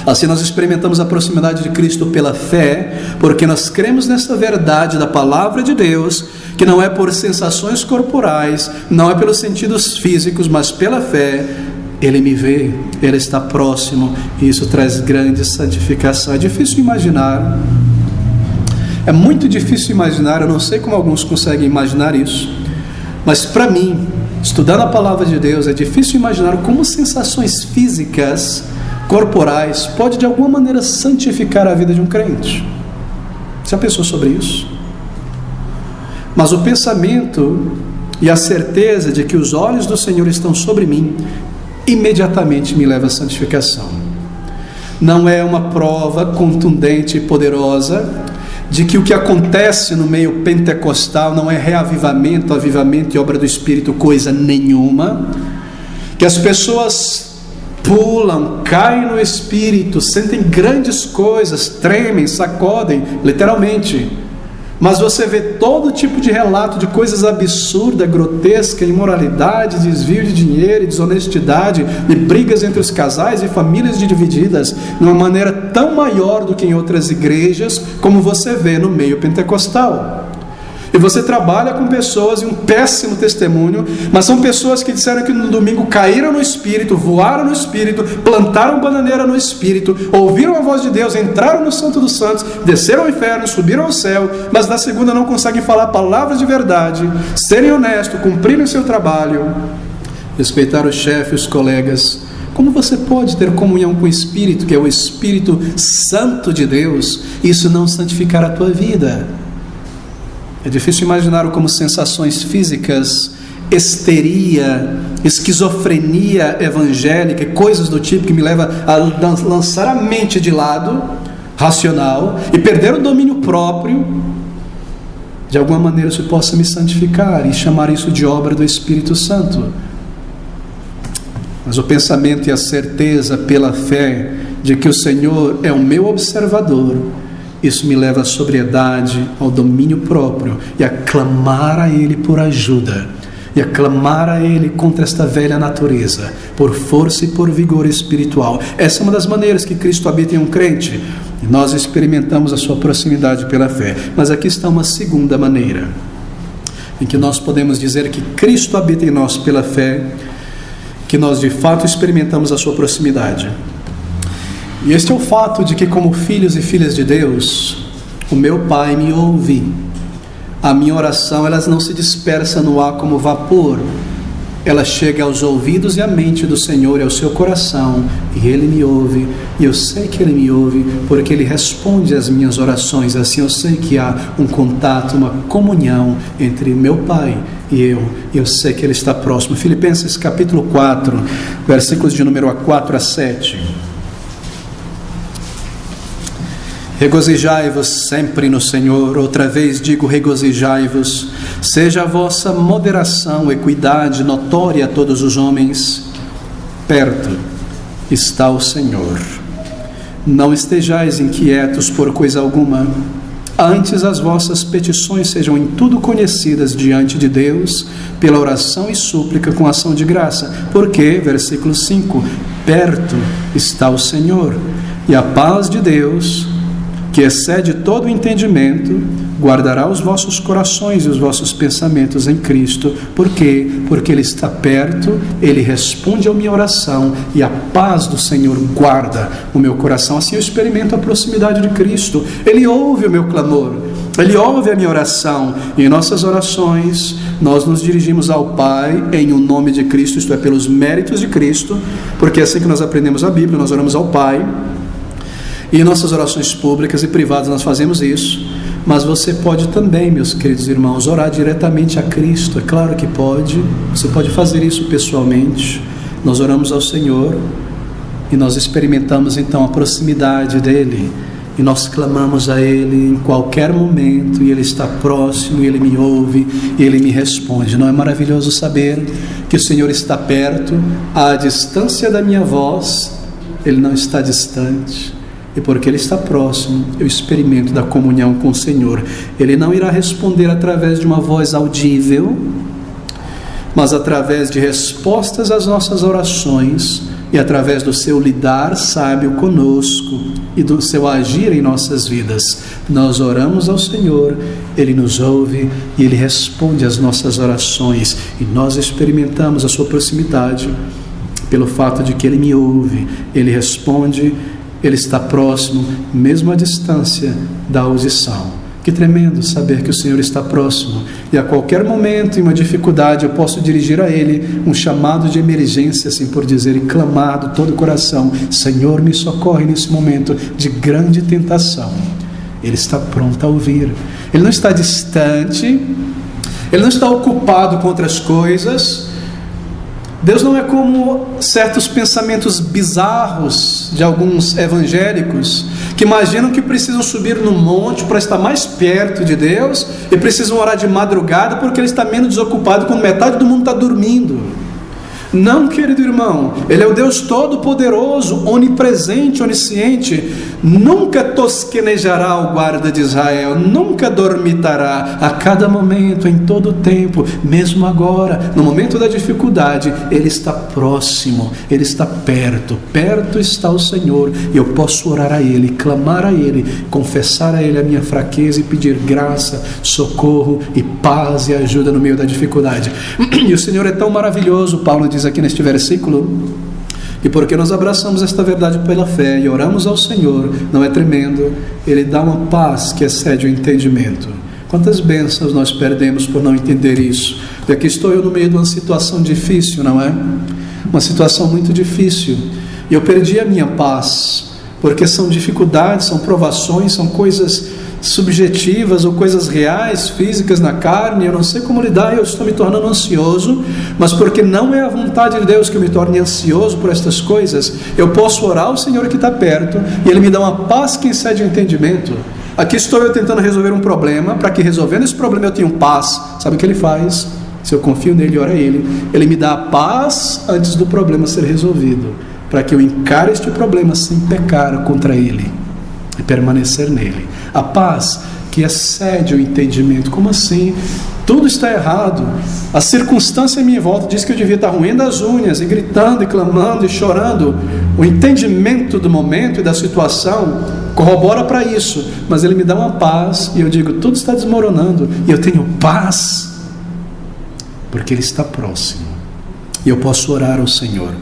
Assim nós experimentamos a proximidade de Cristo pela fé, porque nós cremos nessa verdade da palavra de Deus, que não é por sensações corporais, não é pelos sentidos físicos, mas pela fé. Ele me vê, Ele está próximo, e isso traz grande santificação. É difícil imaginar, é muito difícil imaginar, eu não sei como alguns conseguem imaginar isso, mas para mim, estudando a palavra de Deus, é difícil imaginar como sensações físicas, corporais, pode de alguma maneira santificar a vida de um crente. Você já pensou sobre isso? Mas o pensamento e a certeza de que os olhos do Senhor estão sobre mim, imediatamente me leva à santificação. Não é uma prova contundente e poderosa de que o que acontece no meio pentecostal não é reavivamento, avivamento e obra do Espírito, coisa nenhuma, que as pessoas pulam, caem no Espírito, sentem grandes coisas, tremem, sacodem, literalmente. Mas você vê todo tipo de relato de coisas absurdas, grotescas, imoralidade, desvio de dinheiro, desonestidade, de brigas entre os casais e famílias divididas, de uma maneira tão maior do que em outras igrejas, como você vê no meio pentecostal. E você trabalha com pessoas, e um péssimo testemunho, mas são pessoas que disseram que no domingo caíram no Espírito, voaram no Espírito, plantaram bananeira no Espírito, ouviram a voz de Deus, entraram no Santo dos Santos, desceram ao inferno, subiram ao céu, mas na segunda não conseguem falar palavras de verdade, serem honestos, cumprirem o seu trabalho, respeitar o chefe, os colegas. Como você pode ter comunhão com o Espírito, que é o Espírito Santo de Deus, e isso não santificar a tua vida? É difícil imaginar como sensações físicas, histeria, esquizofrenia evangélica, coisas do tipo que me leva a lançar a mente de lado, racional, e perder o domínio próprio, de alguma maneira isso possa me santificar e chamar isso de obra do Espírito Santo. Mas o pensamento e a certeza pela fé de que o Senhor é o meu observador, isso me leva à sobriedade, ao domínio próprio e a clamar a Ele por ajuda, e a clamar a Ele contra esta velha natureza, por força e por vigor espiritual. Essa é uma das maneiras que Cristo habita em um crente, e nós experimentamos a sua proximidade pela fé. Mas aqui está uma segunda maneira, em que nós podemos dizer que Cristo habita em nós pela fé, que nós de fato experimentamos a sua proximidade. E este é o fato de que, como filhos e filhas de Deus, o meu Pai me ouve. A minha oração, ela não se dispersa no ar como vapor. Ela chega aos ouvidos e à mente do Senhor e ao seu coração, e Ele me ouve, e eu sei que Ele me ouve, porque Ele responde às minhas orações. Assim eu sei que há um contato, uma comunhão entre meu Pai e eu sei que Ele está próximo. Filipenses capítulo 4, versículos de número 4 a 7. Regozijai-vos sempre no Senhor. Outra vez digo, regozijai-vos. Seja a vossa moderação, equidade notória a todos os homens. Perto está o Senhor. Não estejais inquietos por coisa alguma. Antes as vossas petições sejam em tudo conhecidas diante de Deus, pela oração e súplica com ação de graça. Porque, versículo 5, perto está o Senhor. E a paz de Deus, que excede todo o entendimento, guardará os vossos corações e os vossos pensamentos em Cristo. Por quê? Porque Ele está perto, Ele responde à minha oração, e a paz do Senhor guarda o meu coração. Assim eu experimento a proximidade de Cristo. Ele ouve o meu clamor, Ele ouve a minha oração, e em nossas orações nós nos dirigimos ao Pai em o nome de Cristo, isto é, pelos méritos de Cristo, porque é assim que nós aprendemos a Bíblia. Nós oramos ao Pai, e em nossas orações públicas e privadas nós fazemos isso. Mas você pode também, meus queridos irmãos, orar diretamente a Cristo. É claro que pode. Você pode fazer isso pessoalmente. Nós oramos ao Senhor e nós experimentamos então a proximidade dEle, e nós clamamos a Ele em qualquer momento, e Ele está próximo, e Ele me ouve, e Ele me responde. Não é maravilhoso saber que o Senhor está perto, à distância da minha voz? Ele não está distante. E porque Ele está próximo, eu experimento da comunhão com o Senhor. Ele não irá responder através de uma voz audível, mas através de respostas às nossas orações, e através do seu lidar sábio conosco e do seu agir em nossas vidas. Nós oramos ao Senhor, Ele nos ouve e Ele responde às nossas orações, e nós experimentamos a sua proximidade pelo fato de que Ele me ouve, Ele responde, Ele está próximo, mesmo à distância da audição. Que tremendo saber que o Senhor está próximo, e a qualquer momento, em uma dificuldade, eu posso dirigir a Ele um chamado de emergência, assim por dizer, e clamar de todo o coração: Senhor, me socorre nesse momento de grande tentação. Ele está pronto a ouvir. Ele não está distante, Ele não está ocupado com outras coisas. Deus não é como certos pensamentos bizarros de alguns evangélicos que imaginam que precisam subir no monte para estar mais perto de Deus, e precisam orar de madrugada porque Ele está menos desocupado quando metade do mundo está dormindo. Não, querido irmão, Ele é o Deus todo-poderoso, onipresente, onisciente. Nunca tosquenejará o guarda de Israel, nunca dormitará. A cada momento, em todo o tempo, mesmo agora, no momento da dificuldade, Ele está próximo, Ele está perto. Perto está o Senhor, e eu posso orar a Ele, clamar a Ele, confessar a Ele a minha fraqueza e pedir graça, socorro e paz e ajuda no meio da dificuldade. E o Senhor é tão maravilhoso, Paulo diz aqui neste versículo, e porque nós abraçamos esta verdade pela fé e oramos ao Senhor, não é tremendo? Ele dá uma paz que excede o entendimento. Quantas bênçãos nós perdemos por não entender isso? E aqui estou eu no meio de uma situação difícil, não é? Uma situação muito difícil, e eu perdi a minha paz, porque são dificuldades, são provações, são coisas subjetivas ou coisas reais, físicas na carne. Eu não sei como lidar, eu estou me tornando ansioso, mas porque não é a vontade de Deus que eu me torne ansioso por estas coisas, eu posso orar ao Senhor que está perto, e Ele me dá uma paz que excede o entendimento. Aqui estou eu tentando resolver um problema, para que resolvendo esse problema eu tenha paz. Sabe o que Ele faz? Se eu confio nele e oro a Ele, Ele me dá a paz antes do problema ser resolvido, para que eu encare este problema sem pecar contra Ele. e permanecer nele. A paz que excede o entendimento. Como assim? Tudo está errado. A circunstância em minha volta diz que eu devia estar roendo as unhas e gritando e clamando e chorando. O entendimento do momento e da situação corrobora para isso, mas ele me dá uma paz e eu digo, tudo está desmoronando e eu tenho paz porque ele está próximo e eu posso orar ao Senhor.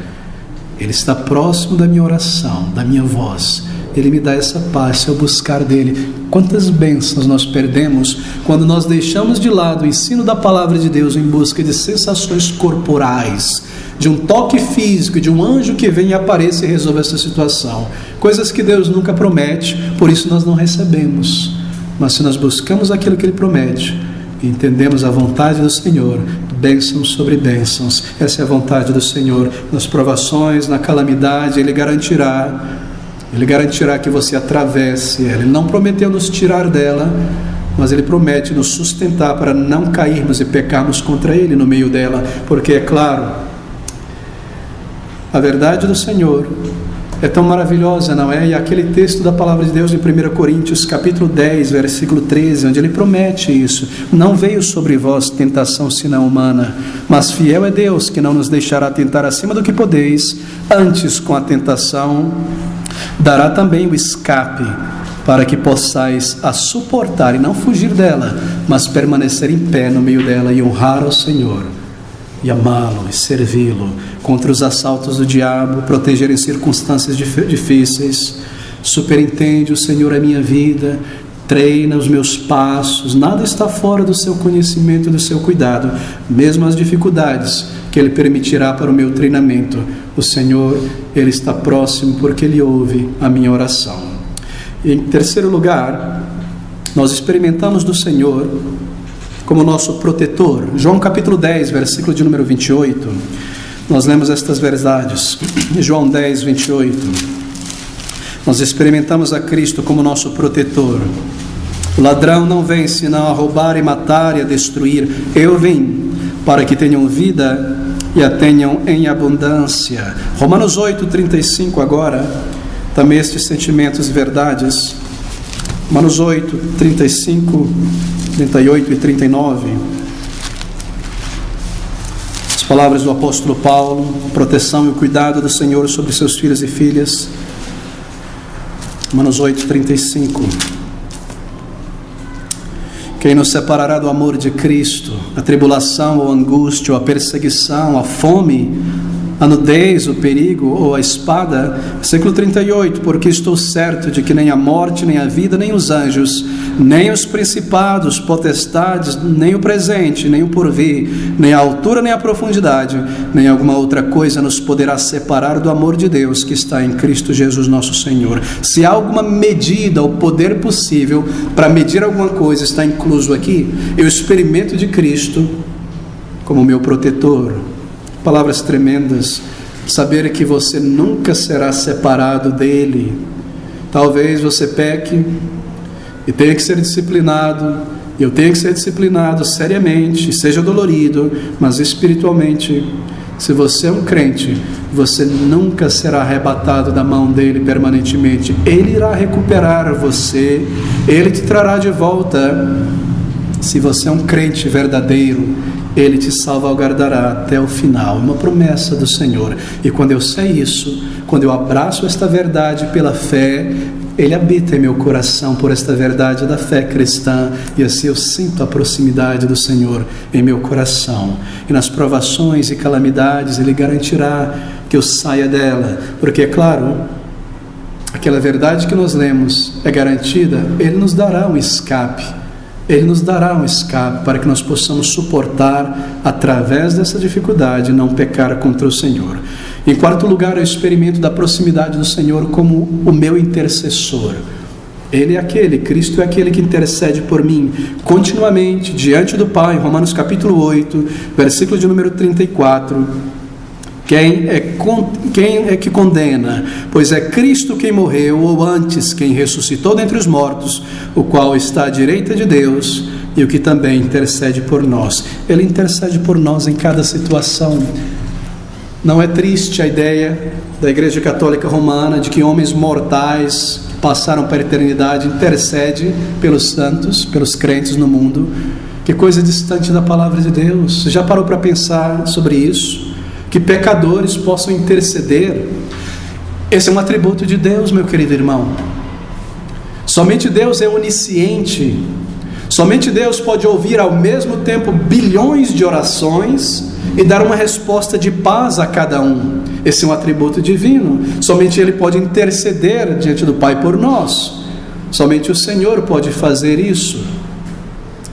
Ele está próximo da minha oração, da minha voz. Ele me dá essa paz se eu buscar dele. Quantas bênçãos nós perdemos quando nós deixamos de lado o ensino da palavra de Deus em busca de sensações corporais, de um toque físico, de um anjo que vem e apareça e resolva essa situação. Coisas que Deus nunca promete, por isso nós não recebemos. Mas se nós buscamos aquilo que Ele promete, e entendemos a vontade do Senhor, bênçãos sobre bênçãos, essa é a vontade do Senhor. Nas provações, na calamidade, Ele garantirá que você atravesse ela. Ele não prometeu nos tirar dela, mas Ele promete nos sustentar para não cairmos e pecarmos contra Ele no meio dela, porque é claro, a verdade do Senhor é tão maravilhosa, não é? E aquele texto da palavra de Deus em 1 Coríntios capítulo 10, versículo 13, onde Ele promete isso: não veio sobre vós tentação senão humana, mas fiel é Deus, que não nos deixará tentar acima do que podeis, antes com a tentação dará também o escape, para que possais a suportar e não fugir dela, mas permanecer em pé no meio dela e honrar ao Senhor, e amá-lo e servi-lo contra os assaltos do diabo, proteger em circunstâncias difíceis. Superintende o Senhor a minha vida, treina os meus passos, nada está fora do seu conhecimento e do seu cuidado, mesmo as dificuldades que Ele permitirá para o meu treinamento. O Senhor, Ele está próximo porque Ele ouve a minha oração. E em terceiro lugar, nós experimentamos do Senhor como nosso protetor. João capítulo 10, versículo de número 28, nós lemos estas verdades. João 10, 28. Nós experimentamos a Cristo como nosso protetor. O ladrão não vem senão a roubar e matar e a destruir. Eu vim para que tenham vida e a tenham em abundância. Romanos 8, 35 agora, também estes sentimentos e verdades. Romanos 8, 35, 38 e 39. As palavras do apóstolo Paulo, a proteção e o cuidado do Senhor sobre seus filhos e filhas. Romanos 8, 35. Quem nos separará do amor de Cristo? A tribulação ou a angústia, ou a perseguição, a fome, a nudez, o perigo ou a espada? Versículo 38, porque estou certo de que nem a morte, nem a vida, nem os anjos, nem os principados, potestades, nem o presente, nem o porvir, nem a altura, nem a profundidade, nem alguma outra coisa nos poderá separar do amor de Deus que está em Cristo Jesus nosso Senhor. Se há alguma medida ou poder possível para medir alguma coisa, está incluso aqui. Eu experimento de Cristo como meu protetor. Palavras tremendas. Saber que você nunca será separado dele. Talvez você peque e tenha que ser disciplinado, eu tenho que ser disciplinado seriamente, seja dolorido, mas espiritualmente, se você é um crente, você nunca será arrebatado da mão dele permanentemente. Ele irá recuperar você, ele te trará de volta. Se você é um crente verdadeiro, Ele te salvaguardará até o final. Uma promessa do Senhor. E quando eu sei isso, quando eu abraço esta verdade pela fé, Ele habita em meu coração por esta verdade da fé cristã, e assim eu sinto a proximidade do Senhor em meu coração. E nas provações e calamidades Ele garantirá que eu saia dela, porque é claro, aquela verdade que nós lemos é garantida. Ele nos dará um escape. Ele nos dará um escape para que nós possamos suportar através dessa dificuldade, não pecar contra o Senhor. Em quarto lugar, eu experimento da proximidade do Senhor como o meu intercessor. Ele é aquele, Cristo é aquele que intercede por mim continuamente diante do Pai. Romanos capítulo 8, versículo de número 34. Quem é que condena? Pois é Cristo quem morreu, ou antes, quem ressuscitou dentre os mortos, o qual está à direita de Deus, e o que também intercede por nós. Ele intercede por nós em cada situação. Não é triste a ideia da Igreja Católica Romana, de que homens mortais que passaram para a eternidade intercedem pelos santos, pelos crentes no mundo. Que coisa distante da palavra de Deus. Você já parou para pensar sobre isso? Que pecadores possam interceder? Esse é um atributo de Deus, meu querido irmão. Somente Deus é onisciente. Somente Deus pode ouvir ao mesmo tempo bilhões de orações e dar uma resposta de paz a cada um. Esse é um atributo divino. Somente Ele pode interceder diante do Pai por nós. Somente o Senhor pode fazer isso.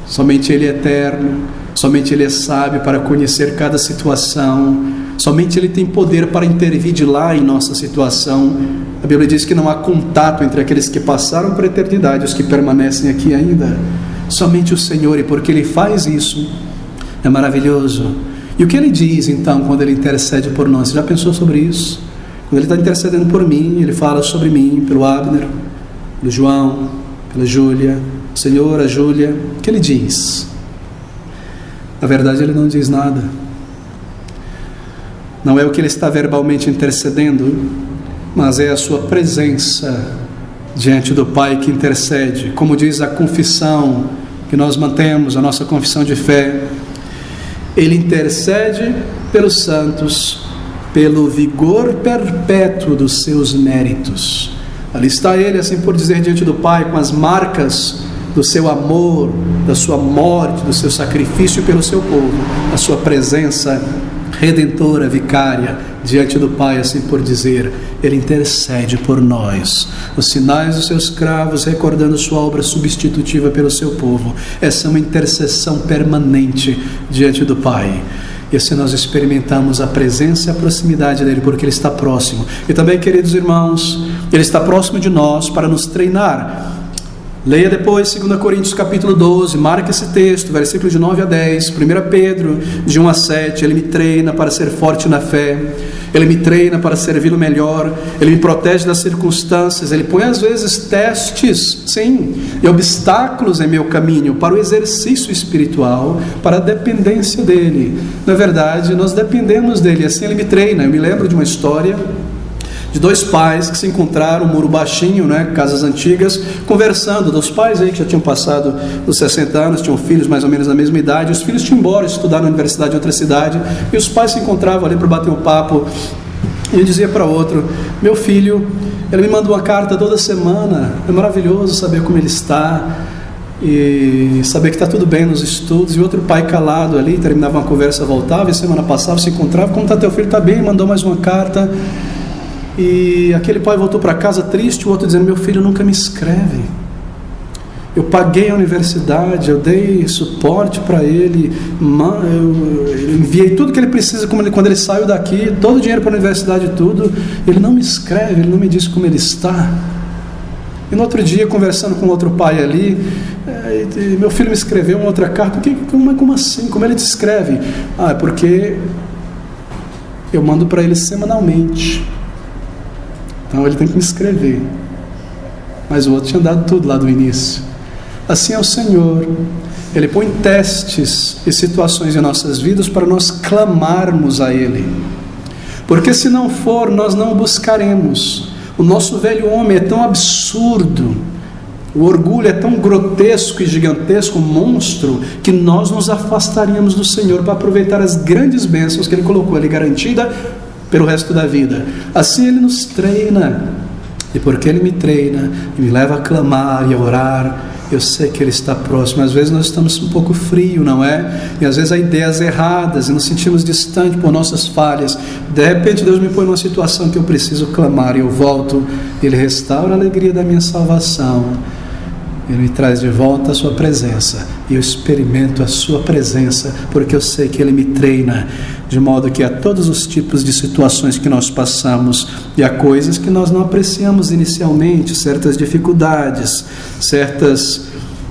Somente Ele é eterno. Somente Ele é sábio para conhecer cada situação. Somente Ele tem poder para intervir de lá em nossa situação. A Bíblia diz que não há contato entre aqueles que passaram para a eternidade e os que permanecem aqui ainda. Somente o Senhor, e porque Ele faz isso, é maravilhoso. E o que Ele diz então quando Ele intercede por nós? Você já pensou sobre isso? Quando Ele está intercedendo por mim, Ele fala sobre mim, pelo Abner, pelo João, pela Júlia, Senhor, a Júlia. O que Ele diz? Na verdade Ele não diz nada. Não é o que Ele está verbalmente intercedendo, mas é a sua presença diante do Pai que intercede. Como diz a confissão que nós mantemos, a nossa confissão de fé, Ele intercede pelos santos, pelo vigor perpétuo dos seus méritos. Ali está Ele, assim por dizer, diante do Pai, com as marcas do seu amor, da sua morte, do seu sacrifício pelo seu povo, a sua presença redentora, vicária, diante do Pai, assim por dizer. Ele intercede por nós, os sinais dos seus cravos, recordando sua obra substitutiva pelo seu povo. Essa é uma intercessão permanente diante do Pai. E assim nós experimentamos a presença e a proximidade dEle, porque Ele está próximo. E também, queridos irmãos, Ele está próximo de nós para nos treinar. Leia depois 2 Coríntios capítulo 12, marque esse texto, versículo de 9 a 10, 1 Pedro de 1 a 7, Ele me treina para ser forte na fé, Ele me treina para servi-lo melhor, Ele me protege das circunstâncias, Ele põe às vezes testes, sim, e obstáculos em meu caminho para o exercício espiritual, para a dependência dEle. Na verdade, nós dependemos dEle, assim Ele me treina. Eu me lembro de uma história de dois pais que se encontraram, um muro baixinho, casas antigas, conversando, dos pais aí que já tinham passado dos 60 anos, tinham filhos mais ou menos da mesma idade. Os filhos tinham ido embora estudar na universidade em outra cidade, e os pais se encontravam ali para bater um papo, e um dizia para o outro: meu filho, ele me manda uma carta toda semana, é maravilhoso saber como ele está, e saber que está tudo bem nos estudos. E outro pai calado ali, terminava uma conversa, voltava, e semana passava, se encontrava: como está teu filho? Está bem, mandou mais uma carta. E aquele pai voltou para casa triste, o outro dizendo: meu filho nunca me escreve, eu paguei a universidade, eu dei suporte para ele, eu enviei tudo que ele precisa quando ele saiu daqui, todo o dinheiro para a universidade e tudo, ele não me escreve, ele não me diz como ele está. E no outro dia, conversando com outro pai ali, meu filho me escreveu uma outra carta. Como assim? Como ele te escreve? É porque eu mando para ele semanalmente, então ele tem que me escrever. Mas o outro tinha dado tudo lá do início. Assim é o Senhor. Ele põe testes e situações em nossas vidas para nós clamarmos a Ele. Porque se não for, nós não o buscaremos. O nosso velho homem é tão absurdo, o orgulho é tão grotesco e gigantesco, monstro, que nós nos afastaríamos do Senhor para aproveitar as grandes bênçãos que Ele colocou ali garantida pelo resto da vida. Assim Ele nos treina, e porque Ele me treina e me leva a clamar e a orar, eu sei que Ele está próximo. Às vezes nós estamos um pouco frios, não é? E às vezes há ideias erradas e nos sentimos distantes por nossas falhas. De repente Deus me põe numa situação que eu preciso clamar, e eu volto, Ele restaura a alegria da minha salvação, Ele me traz de volta a sua presença, e eu experimento a sua presença, porque eu sei que Ele me treina, de modo que há todos os tipos de situações que nós passamos, e há coisas que nós não apreciamos inicialmente, certas dificuldades, certas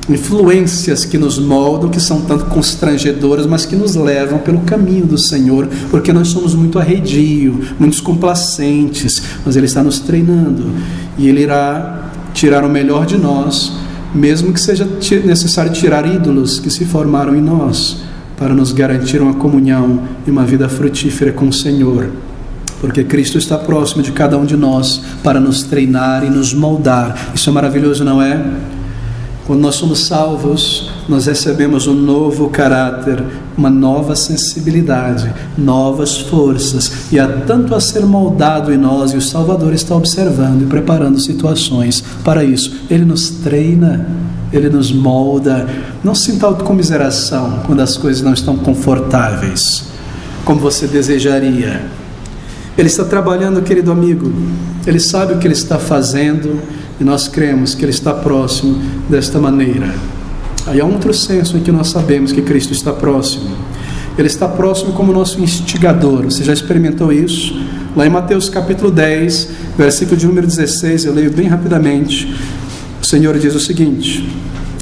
influências que nos moldam, que são tanto constrangedoras, mas que nos levam pelo caminho do Senhor, porque nós somos muito arredio, muito complacentes, mas Ele está nos treinando, e Ele irá tirar o melhor de nós, mesmo que seja necessário tirar ídolos que se formaram em nós, para nos garantir uma comunhão e uma vida frutífera com o Senhor. porque Cristo está próximo de cada um de nós para nos treinar e nos moldar. Isso é maravilhoso, não é? Quando nós somos salvos, nós recebemos um novo caráter, uma nova sensibilidade, novas forças, e há tanto a ser moldado em nós, e o Salvador está observando e preparando situações para isso. Ele nos treina, Ele nos molda. Não sinta autocomiseração quando as coisas não estão confortáveis, como você desejaria. Ele está trabalhando, querido amigo, Ele sabe o que Ele está fazendo, e nós cremos que Ele está próximo desta maneira. Aí há um outro senso em que nós sabemos que Cristo está próximo. Ele está próximo como nosso instigador. Você já experimentou isso? Lá em Mateus capítulo 10, versículo de número 16, eu leio bem rapidamente. O Senhor diz o seguinte: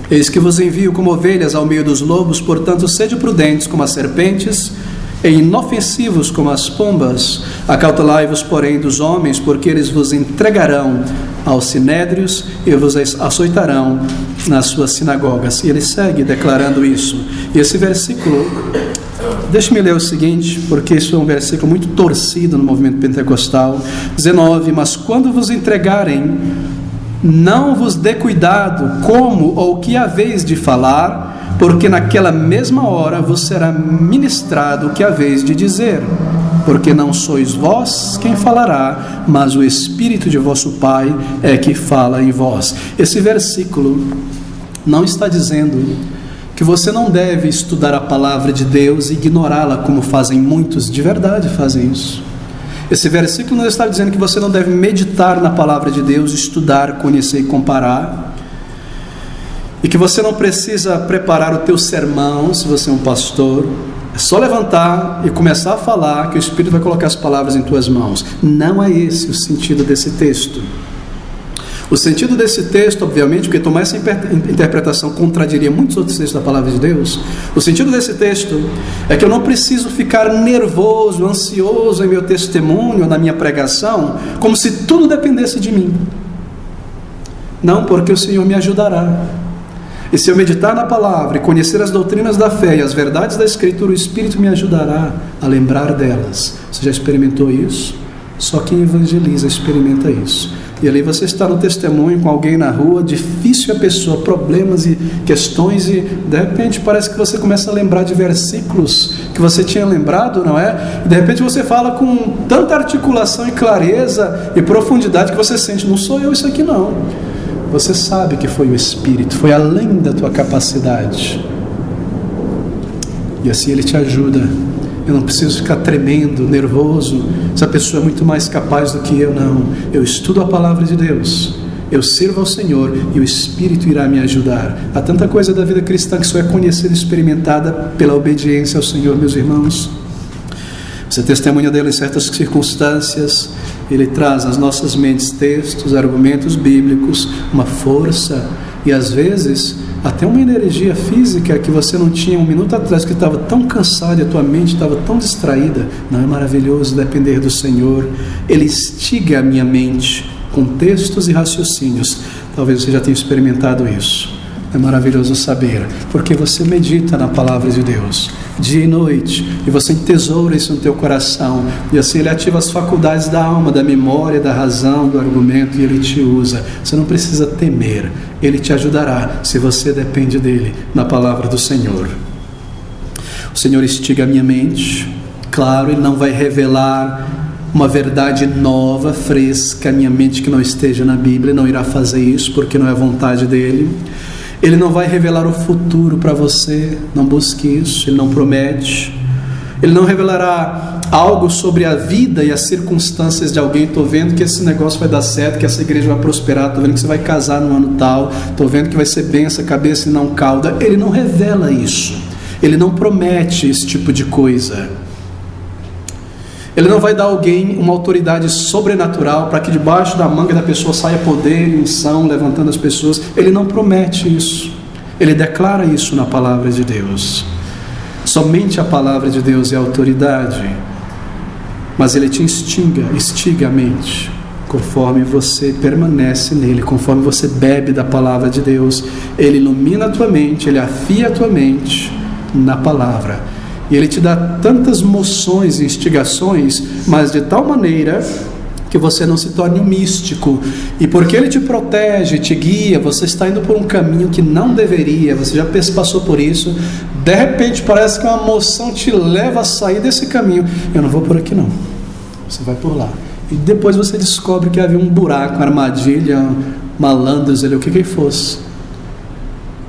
eis que vos envio como ovelhas ao meio dos lobos, portanto sede prudentes como as serpentes e inofensivos como as pombas. Acautelai-vos, porém, dos homens, porque eles vos entregarão aos sinédrios e vos açoitarão nas suas sinagogas. E ele segue declarando isso. E esse versículo, deixe-me ler o seguinte, porque isso é um versículo muito torcido no movimento pentecostal. 19: mas quando vos entregarem, não vos dê cuidado como ou que haveis de falar, porque naquela mesma hora vos será ministrado o que haveis de dizer, porque não sois vós quem falará, mas o Espírito de vosso Pai é que fala em vós. Esse versículo não está dizendo que você não deve estudar a palavra de Deus e ignorá-la, como fazem muitos, de verdade fazem isso. Esse versículo não está dizendo que você não deve meditar na palavra de Deus, estudar, conhecer e comparar, e que você não precisa preparar o teu sermão, se você é um pastor. É só levantar e começar a falar que o Espírito vai colocar as palavras em tuas mãos. Não é esse o sentido desse texto. O sentido desse texto, obviamente, porque tomar essa interpretação contradiria muitos outros textos da palavra de Deus. O sentido desse texto é que eu não preciso ficar nervoso, ansioso em meu testemunho, na minha pregação, como se tudo dependesse de mim. Não, porque o Senhor me ajudará. E se eu meditar na palavra e conhecer as doutrinas da fé e as verdades da Escritura, o Espírito me ajudará a lembrar delas. Você já experimentou isso? Só quem evangeliza experimenta isso. E ali você está no testemunho com alguém na rua, difícil a pessoa, problemas e questões, e de repente parece que você começa a lembrar de versículos que você tinha lembrado, não é? E de repente você fala com tanta articulação e clareza e profundidade que você sente: não sou eu isso aqui não. Você sabe que foi o Espírito, foi além da tua capacidade. E assim Ele te ajuda. Eu não preciso ficar tremendo, nervoso. Essa pessoa é muito mais capaz do que eu, não. Eu estudo a palavra de Deus, eu sirvo ao Senhor e o Espírito irá me ajudar. Há tanta coisa da vida cristã que só é conhecida e experimentada pela obediência ao Senhor, meus irmãos. Você testemunha dele em certas circunstâncias. Ele traz às nossas mentes textos, argumentos bíblicos, uma força e às vezes até uma energia física que você não tinha um minuto atrás, que estava tão cansado e a tua mente estava tão distraída. Não é maravilhoso depender do Senhor? Ele instiga a minha mente com textos e raciocínios. Talvez você já tenha experimentado isso. É maravilhoso saber, porque você medita na palavra de Deus dia e noite, e você entesoura isso no teu coração, e assim Ele ativa as faculdades da alma, da memória, da razão, do argumento, e Ele te usa. Você não precisa temer, Ele te ajudará, se você depende dEle, na palavra do Senhor. O Senhor instiga a minha mente. Claro, Ele não vai revelar uma verdade nova, fresca, à minha mente que não esteja na Bíblia. Não irá fazer isso, porque não é a vontade dEle. Ele não vai revelar o futuro para você, não busque isso, Ele não promete. Ele não revelará algo sobre a vida e as circunstâncias de alguém. Estou vendo que esse negócio vai dar certo, que essa igreja vai prosperar, estou vendo que você vai casar no ano tal, estou vendo que vai ser benção, cabeça e não cauda. Ele não revela isso, Ele não promete esse tipo de coisa. Ele não vai dar a alguém uma autoridade sobrenatural para que debaixo da manga da pessoa saia poder e unção, levantando as pessoas. Ele não promete isso. Ele declara isso na palavra de Deus. Somente a palavra de Deus é a autoridade. Mas Ele te instiga a mente, conforme você permanece nele, conforme você bebe da palavra de Deus. Ele ilumina a tua mente, Ele afia a tua mente na palavra. E Ele te dá tantas moções e instigações, mas de tal maneira que você não se torne um místico. E porque Ele te protege, te guia, você está indo por um caminho que não deveria, você já passou por isso, de repente parece que uma moção te leva a sair desse caminho. Eu não vou por aqui não, você vai por lá. E depois você descobre que havia um buraco, uma armadilha, malandros, o que fosse.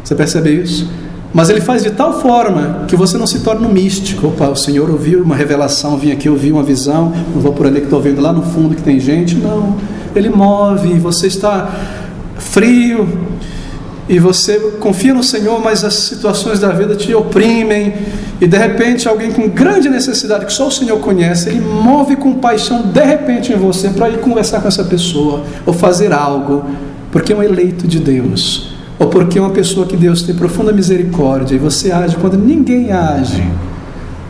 Você percebe isso? Mas Ele faz de tal forma que você não se torne um místico. Opa, o Senhor ouviu uma revelação, vim aqui ouvir uma visão, não vou por ali que estou vendo lá no fundo que tem gente. Não, Ele move, você está frio e você confia no Senhor, mas as situações da vida te oprimem, e de repente alguém com grande necessidade que só o Senhor conhece, Ele move com paixão de repente em você para ir conversar com essa pessoa ou fazer algo, porque é um eleito de Deus, ou porque é uma pessoa que Deus tem profunda misericórdia, e você age quando ninguém age.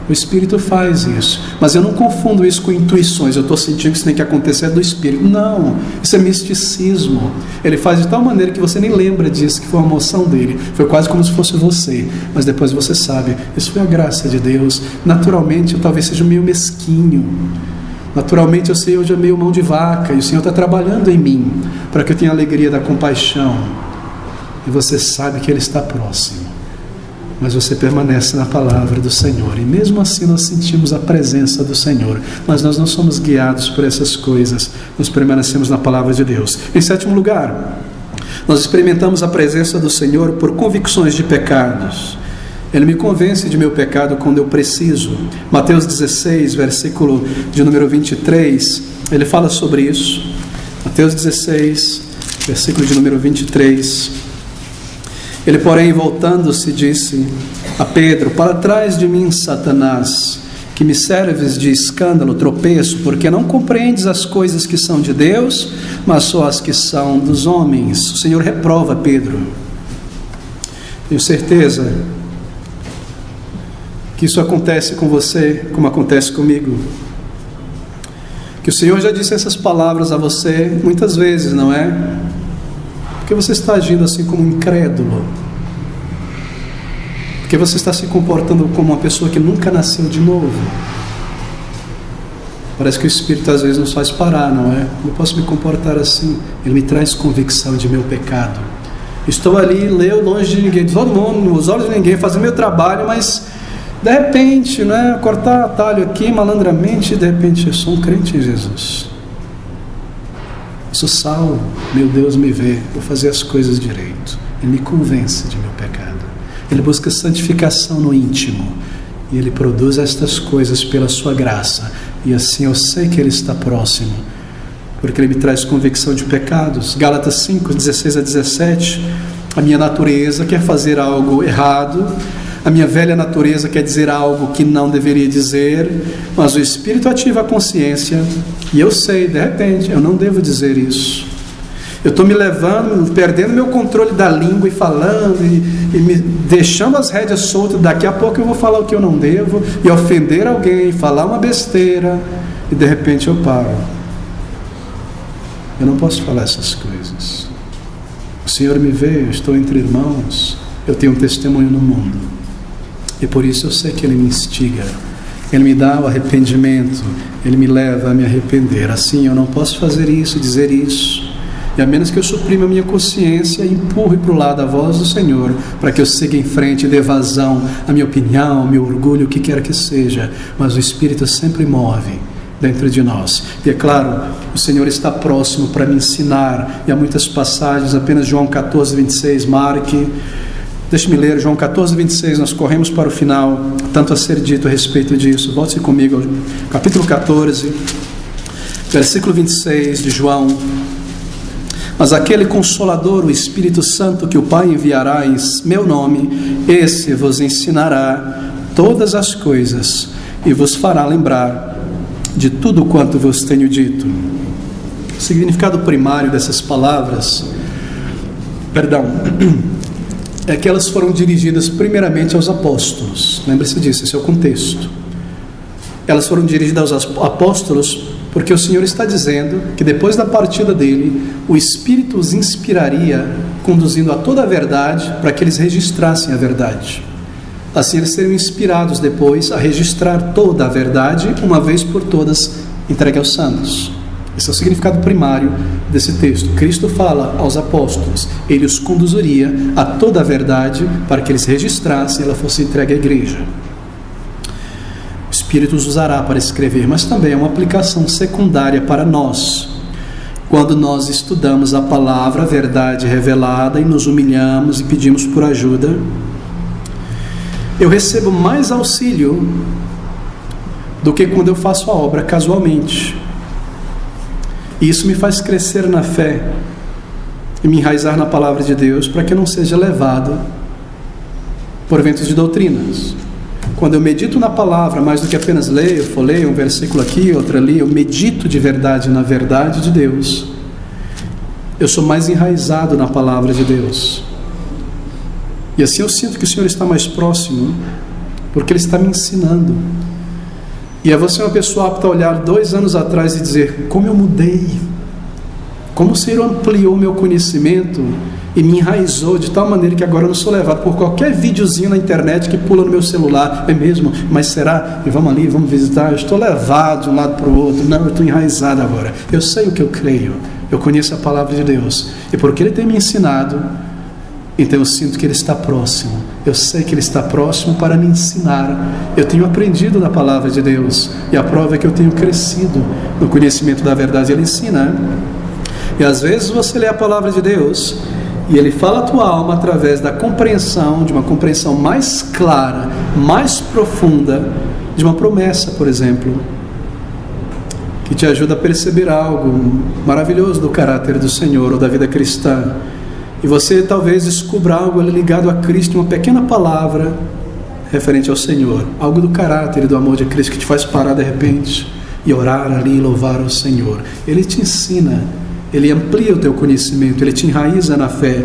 O Espírito faz isso, mas eu não confundo isso com intuições. Eu estou sentindo que isso tem que acontecer do Espírito. Não, isso é misticismo. Ele faz de tal maneira que você nem lembra disso, que foi uma moção dele, foi quase como se fosse você, mas depois você sabe, isso foi a graça de Deus. Naturalmente eu talvez seja meio mesquinho, naturalmente eu sei, hoje é meio mão de vaca, e o Senhor está trabalhando em mim para que eu tenha a alegria da compaixão, e você sabe que Ele está próximo, mas você permanece na palavra do Senhor, e mesmo assim nós sentimos a presença do Senhor, mas nós não somos guiados por essas coisas, nós permanecemos na palavra de Deus. Em sétimo lugar, nós experimentamos a presença do Senhor por convicções de pecados. Ele me convence de meu pecado quando eu preciso. Mateus 16, versículo de número 23, ele fala sobre isso. Mateus 16, versículo de número 23. Ele, porém, voltando-se, disse a Pedro: para trás de mim, Satanás, que me serves de escândalo, tropeço, porque não compreendes as coisas que são de Deus, mas só as que são dos homens. O Senhor reprova Pedro. Tenho certeza que isso acontece com você, como acontece comigo. Que o Senhor já disse essas palavras a você muitas vezes, não é? Porque você está agindo assim como um incrédulo, porque você está se comportando como uma pessoa que nunca nasceu de novo. Parece que o Espírito às vezes nos faz parar, não é? Eu posso me comportar assim? Ele me traz convicção de meu pecado. Estou ali, leio longe de ninguém, todo mundo, nos olhos de ninguém, fazendo meu trabalho, mas de repente, né, cortar atalho aqui malandramente, de repente eu sou um crente em Jesus. Sou salvo, meu Deus me vê, vou fazer as coisas direito. Ele me convence de meu pecado. Ele busca santificação no íntimo, e Ele produz estas coisas pela sua graça, e assim eu sei que Ele está próximo, porque Ele me traz convicção de pecados. Gálatas 5, 16 a 17, a minha natureza quer fazer algo errado, a minha velha natureza quer dizer algo que não deveria dizer, mas o Espírito ativa a consciência, e eu sei, de repente, eu não devo dizer isso. Eu estou me levando, perdendo meu controle da língua e falando, e me deixando as rédeas soltas. Daqui a pouco eu vou falar o que eu não devo, e ofender alguém, falar uma besteira, e de repente eu paro. Eu não posso falar essas coisas. O Senhor me vê, eu estou entre irmãos, eu tenho um testemunho no mundo. E por isso eu sei que Ele me instiga, Ele me dá o arrependimento, Ele me leva a me arrepender. Assim eu não posso fazer isso, dizer isso, e a menos que eu suprima a minha consciência e empurre para o lado a voz do Senhor, para que eu siga em frente e dê vazão à minha opinião, ao meu orgulho, o que quer que seja. Mas o Espírito sempre move dentro de nós, e é claro, o Senhor está próximo para me ensinar, e há muitas passagens, apenas João 14, 26, marque. Deixe-me ler João 14, 26, nós corremos para o final, tanto a ser dito a respeito disso. Volte comigo ao capítulo 14, versículo 26 de João. Mas aquele Consolador, o Espírito Santo, que o Pai enviará em meu nome, esse vos ensinará todas as coisas e vos fará lembrar de tudo quanto vos tenho dito. O significado primário dessas palavras, é que elas foram dirigidas primeiramente aos apóstolos. Lembre-se disso, esse é o contexto. Elas foram dirigidas aos apóstolos porque o Senhor está dizendo que depois da partida dele, o Espírito os inspiraria, conduzindo a toda a verdade, para que eles registrassem a verdade. Assim eles seriam inspirados depois a registrar toda a verdade, uma vez por todas, entregue aos santos. Esse é o significado primário desse texto. Cristo fala aos apóstolos, ele os conduziria a toda a verdade para que eles registrassem e ela fosse entregue à igreja. O Espírito os usará para escrever, mas também é uma aplicação secundária para nós. Quando nós estudamos a palavra, a verdade revelada, e nos humilhamos e pedimos por ajuda, eu recebo mais auxílio do que quando eu faço a obra casualmente. E isso me faz crescer na fé e me enraizar na palavra de Deus, para que eu não seja levado por ventos de doutrinas. Quando eu medito na palavra, mais do que apenas leio um versículo aqui, outro ali, eu medito de verdade na verdade de Deus, eu sou mais enraizado na palavra de Deus. E assim eu sinto que o Senhor está mais próximo, porque Ele está me ensinando. E é você uma pessoa apta a olhar 2 anos atrás e dizer: como eu mudei, como o Senhor ampliou meu conhecimento e me enraizou de tal maneira que agora eu não sou levado por qualquer videozinho na internet que pula no meu celular. É mesmo? Mas será? E vamos ali, vamos visitar. Eu estou levado de um lado para o outro. Não, eu estou enraizado agora. Eu sei o que eu creio. Eu conheço a palavra de Deus. E porque Ele tem me ensinado, então eu sinto que Ele está próximo. Eu sei que Ele está próximo para me ensinar. Eu tenho aprendido da palavra de Deus. E a prova é que eu tenho crescido no conhecimento da verdade. Ele ensina. E às vezes você lê a palavra de Deus e Ele fala a tua alma através da compreensão, de uma compreensão mais clara, mais profunda, de uma promessa, por exemplo, que te ajuda a perceber algo maravilhoso do caráter do Senhor ou da vida cristã. E você talvez descubra algo ali ligado a Cristo, uma pequena palavra referente ao Senhor, algo do caráter e do amor de Cristo que te faz parar de repente e orar ali e louvar o Senhor. Ele te ensina, Ele amplia o teu conhecimento, Ele te enraiza na fé,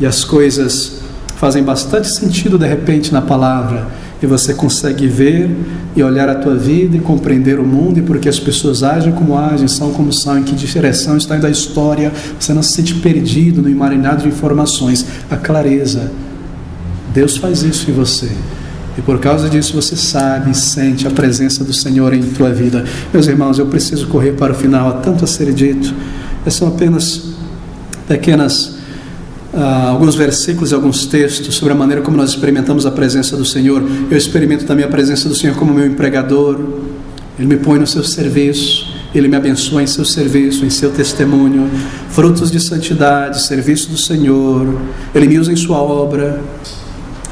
e as coisas fazem bastante sentido de repente na palavra, e você consegue ver e olhar a tua vida e compreender o mundo, e porque as pessoas agem como agem, são como são, em que direção está indo a história. Você não se sente perdido no emaranhado de informações. A clareza, Deus faz isso em você, e por causa disso você sabe e sente a presença do Senhor em tua vida. Meus irmãos, eu preciso correr para o final, há tanto a ser dito. Esses são apenas alguns versículos e alguns textos sobre a maneira como nós experimentamos a presença do Senhor. Eu experimento também a presença do Senhor como meu empregador. Ele me põe no seu serviço, Ele me abençoa em seu serviço, em seu testemunho, frutos de santidade, serviço do Senhor. Ele me usa em sua obra.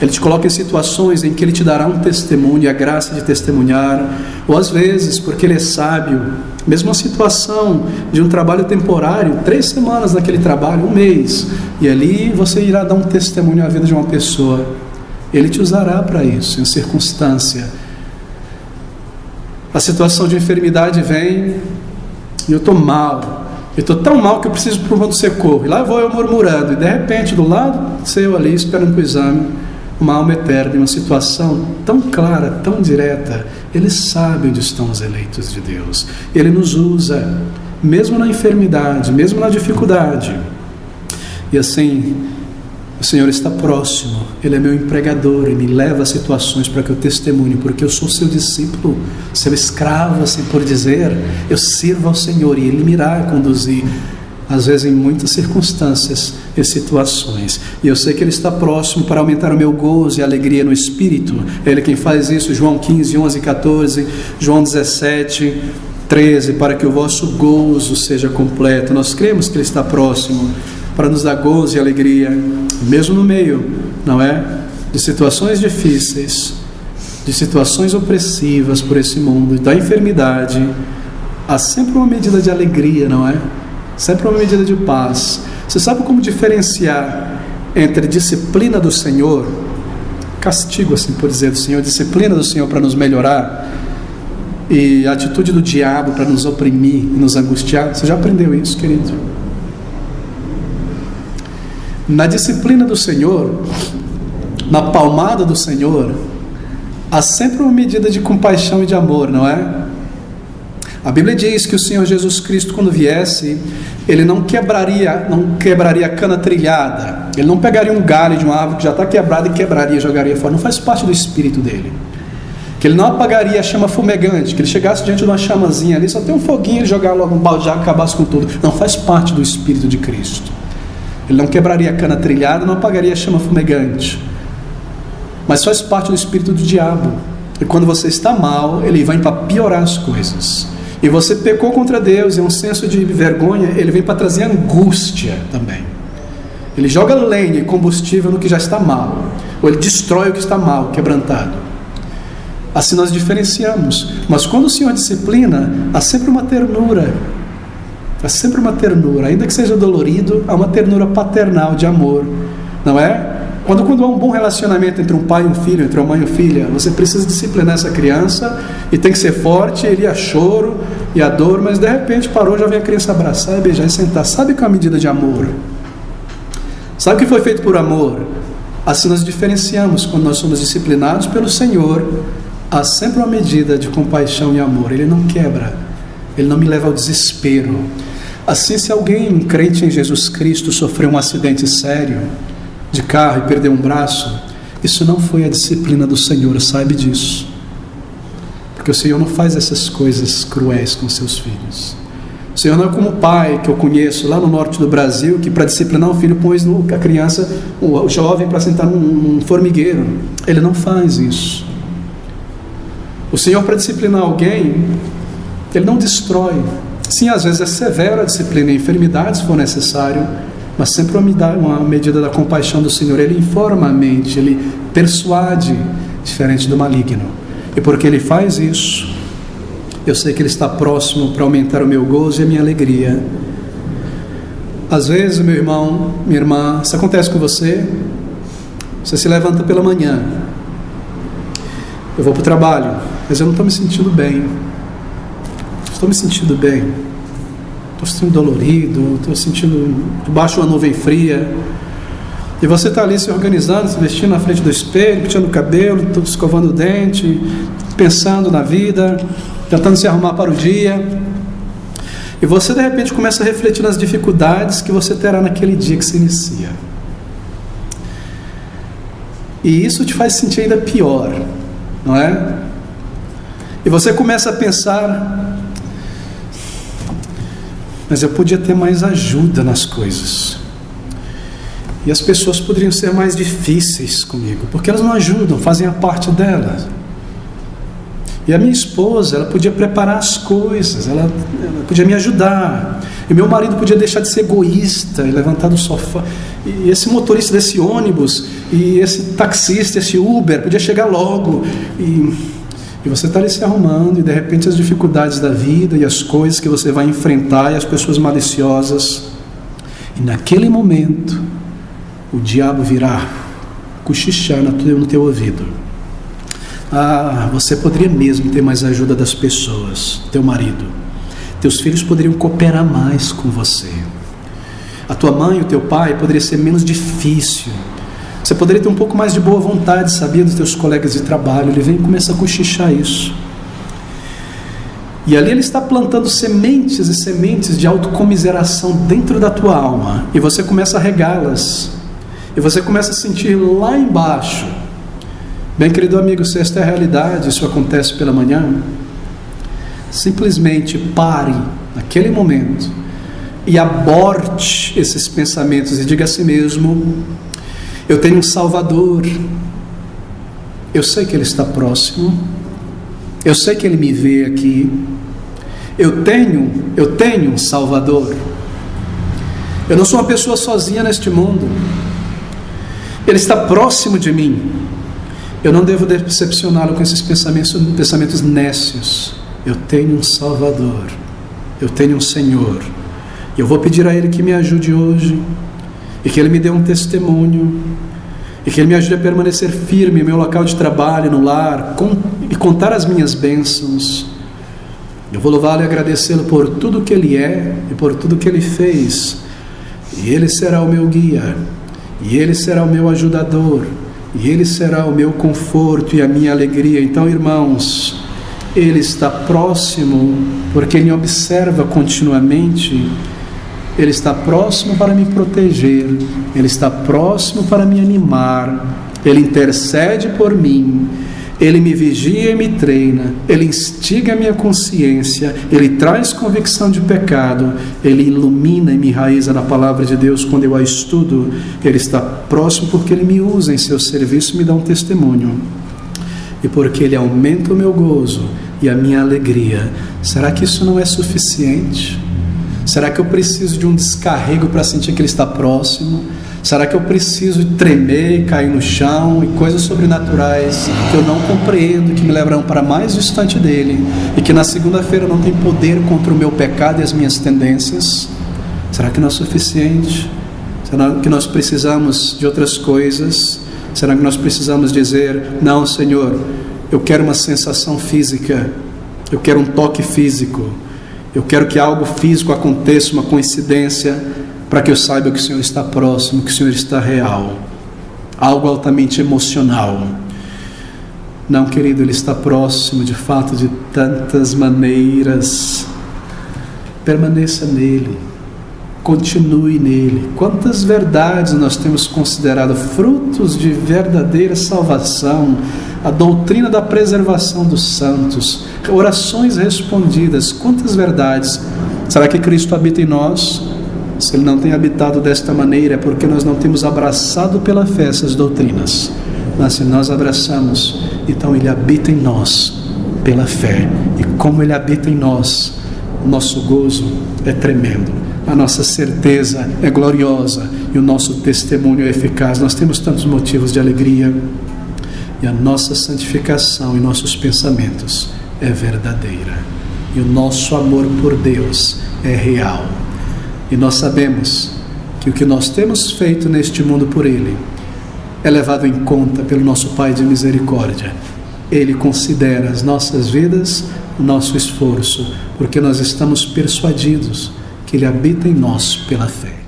Ele te coloca em situações em que Ele te dará um testemunho e a graça de testemunhar, ou às vezes, porque Ele é sábio, mesmo uma situação de um trabalho temporário, 3 semanas naquele trabalho, 1 mês, e ali você irá dar um testemunho à vida de uma pessoa. Ele te usará para isso, em circunstância. A situação de enfermidade vem e eu estou mal. Eu estou tão mal que eu preciso para o pronto-socorro. E lá vou eu murmurando, e de repente, do lado seu ali, esperando para o exame, uma alma eterna, em uma situação tão clara, tão direta. Ele sabe onde estão os eleitos de Deus. Ele nos usa, mesmo na enfermidade, mesmo na dificuldade. E assim, o Senhor está próximo. Ele é meu empregador e me leva a situações para que eu testemunhe, porque eu sou seu discípulo, seu escravo, assim por dizer. Eu sirvo ao Senhor e Ele me irá conduzir, às vezes em muitas circunstâncias e situações. E eu sei que Ele está próximo para aumentar o meu gozo e alegria no Espírito. É Ele quem faz isso. João 15, 11 e 14, João 17, 13, para que o vosso gozo seja completo. Nós cremos que Ele está próximo para nos dar gozo e alegria, mesmo no meio, não é? De situações difíceis, de situações opressivas por esse mundo, da enfermidade. Há sempre uma medida de alegria, não é? Sempre uma medida de paz. Você sabe como diferenciar entre disciplina do Senhor, castigo, assim por dizer, do Senhor, disciplina do Senhor para nos melhorar, e a atitude do diabo para nos oprimir e nos angustiar? Você já aprendeu isso, querido? Na disciplina do Senhor, na palmada do Senhor, há sempre uma medida de compaixão e de amor, não é? A Bíblia diz que o Senhor Jesus Cristo, quando viesse, Ele não quebraria a cana trilhada. Ele não pegaria um galho de uma árvore que já está quebrada e quebraria e jogaria fora. Não faz parte do espírito dele. Que Ele não apagaria a chama fumegante, que Ele chegasse diante de uma chamazinha ali, só tem um foguinho, Ele jogar logo um balde de água e acabasse com tudo. Não faz parte do espírito de Cristo. Ele não quebraria a cana trilhada, não apagaria a chama fumegante. Mas faz parte do espírito do diabo. E quando você está mal, ele vem para piorar as coisas. E você pecou contra Deus, e um senso de vergonha, ele vem para trazer angústia também. Ele joga lenha e combustível no que já está mal, ou ele destrói o que está mal, quebrantado. Assim nós diferenciamos. Mas quando o Senhor disciplina, há sempre uma ternura. Há sempre uma ternura, ainda que seja dolorido, há uma ternura paternal de amor, não é? Quando há um bom relacionamento entre um pai e um filho, entre uma mãe e filha, você precisa disciplinar essa criança e tem que ser forte, ele há choro e a dor, mas de repente parou, já vem a criança abraçar e beijar e sentar. Sabe que é uma medida de amor? Sabe que foi feito por amor? Assim nós diferenciamos quando nós somos disciplinados pelo Senhor. Há sempre uma medida de compaixão e amor. Ele não quebra, Ele não me leva ao desespero. Assim, se alguém, um crente em Jesus Cristo, sofreu um acidente sério de carro e perdeu um braço, isso não foi a disciplina do Senhor, saiba disso, porque o Senhor não faz essas coisas cruéis com seus filhos. O Senhor não é como o pai que eu conheço lá no norte do Brasil, que para disciplinar um filho pôs a criança, o jovem, para sentar num formigueiro. Ele não faz isso. O Senhor, para disciplinar alguém, Ele não destrói. Sim, às vezes é severa a disciplina, enfermidade se for necessário, mas sempre uma medida da compaixão do Senhor. Ele informa a mente, Ele persuade, diferente do maligno. E porque Ele faz isso, eu sei que Ele está próximo para aumentar o meu gozo e a minha alegria. Às vezes, meu irmão, minha irmã, isso acontece com você. Você se levanta pela manhã, eu vou para o trabalho, mas eu não estou me sentindo bem. Estou me sentindo bem. Estou sentindo dolorido, estou sentindo debaixo de uma nuvem fria. E você está ali se organizando, se vestindo na frente do espelho, penteando o cabelo, escovando o dente, pensando na vida, tentando se arrumar para o dia. E você de repente começa a refletir nas dificuldades que você terá naquele dia que se inicia. E isso te faz sentir ainda pior, não é? E você começa a pensar: mas eu podia ter mais ajuda nas coisas. E as pessoas poderiam ser mais difíceis comigo, porque elas não ajudam, fazem a parte delas. E a minha esposa, ela podia preparar as coisas, ela podia me ajudar. E meu marido podia deixar de ser egoísta e levantar do sofá. E esse motorista desse ônibus, e esse taxista, esse Uber, podia chegar logo. E você está ali se arrumando, e de repente as dificuldades da vida e as coisas que você vai enfrentar e as pessoas maliciosas. E naquele momento, o diabo virá cochichar no teu ouvido: ah, você poderia mesmo ter mais ajuda das pessoas, teu marido. Teus filhos poderiam cooperar mais com você. A tua mãe e o teu pai poderia ser menos difícil. Você poderia ter um pouco mais de boa vontade, sabia, dos teus colegas de trabalho. Ele vem e começa a cochichar isso. E ali ele está plantando sementes e sementes de autocomiseração dentro da tua alma. E você começa a regá-las. E você começa a sentir lá embaixo. Bem, querido amigo, se esta é a realidade, isso acontece pela manhã, simplesmente pare naquele momento e aborte esses pensamentos e diga a si mesmo: eu tenho um Salvador, eu sei que Ele está próximo, eu sei que Ele me vê aqui, eu tenho um Salvador, eu não sou uma pessoa sozinha neste mundo, Ele está próximo de mim, eu não devo decepcioná-lo com esses pensamentos nécios. Eu tenho um Salvador, eu tenho um Senhor, e eu vou pedir a Ele que me ajude hoje, e que Ele me dê um testemunho, e que Ele me ajude a permanecer firme no meu local de trabalho, no lar, e contar as minhas bênçãos. Eu vou louvá-lo e agradecê-lo por tudo que Ele é e por tudo que Ele fez, e Ele será o meu guia, e Ele será o meu ajudador, e Ele será o meu conforto e a minha alegria. Então, irmãos, Ele está próximo porque Ele me observa continuamente. Ele está próximo para me proteger. Ele está próximo para me animar. Ele intercede por mim. Ele me vigia e me treina. Ele instiga a minha consciência. Ele traz convicção de pecado. Ele ilumina e me enraiza na palavra de Deus quando eu a estudo. Ele está próximo porque Ele me usa em seu serviço e me dá um testemunho. E porque Ele aumenta o meu gozo e a minha alegria. Será que isso não é suficiente? Será que eu preciso de um descarrego para sentir que Ele está próximo? Será que eu preciso tremer, cair no chão e coisas sobrenaturais que eu não compreendo, que me levarão para mais distante dEle e que na segunda-feira não tem poder contra o meu pecado e as minhas tendências? Será que não é suficiente? Será que nós precisamos de outras coisas? Será que nós precisamos dizer, não, Senhor, eu quero uma sensação física, eu quero um toque físico, eu quero que algo físico aconteça, uma coincidência, para que eu saiba que o Senhor está próximo, que o Senhor está real, algo altamente emocional. Não, querido, Ele está próximo de fato de tantas maneiras. Permaneça nele, continue nele. Quantas verdades nós temos considerado frutos de verdadeira salvação, a doutrina da preservação dos santos, orações respondidas, quantas verdades. Será que Cristo habita em nós? Se Ele não tem habitado desta maneira, é porque nós não temos abraçado pela fé essas doutrinas. Mas se nós abraçamos, então Ele habita em nós pela fé. E como Ele habita em nós, o nosso gozo é tremendo, a nossa certeza é gloriosa e o nosso testemunho é eficaz. Nós temos tantos motivos de alegria e a nossa santificação e nossos pensamentos é verdadeira. E o nosso amor por Deus é real. E nós sabemos que o que nós temos feito neste mundo por Ele é levado em conta pelo nosso Pai de misericórdia. Ele considera as nossas vidas, o nosso esforço, porque nós estamos persuadidos que Ele habita em nós pela fé.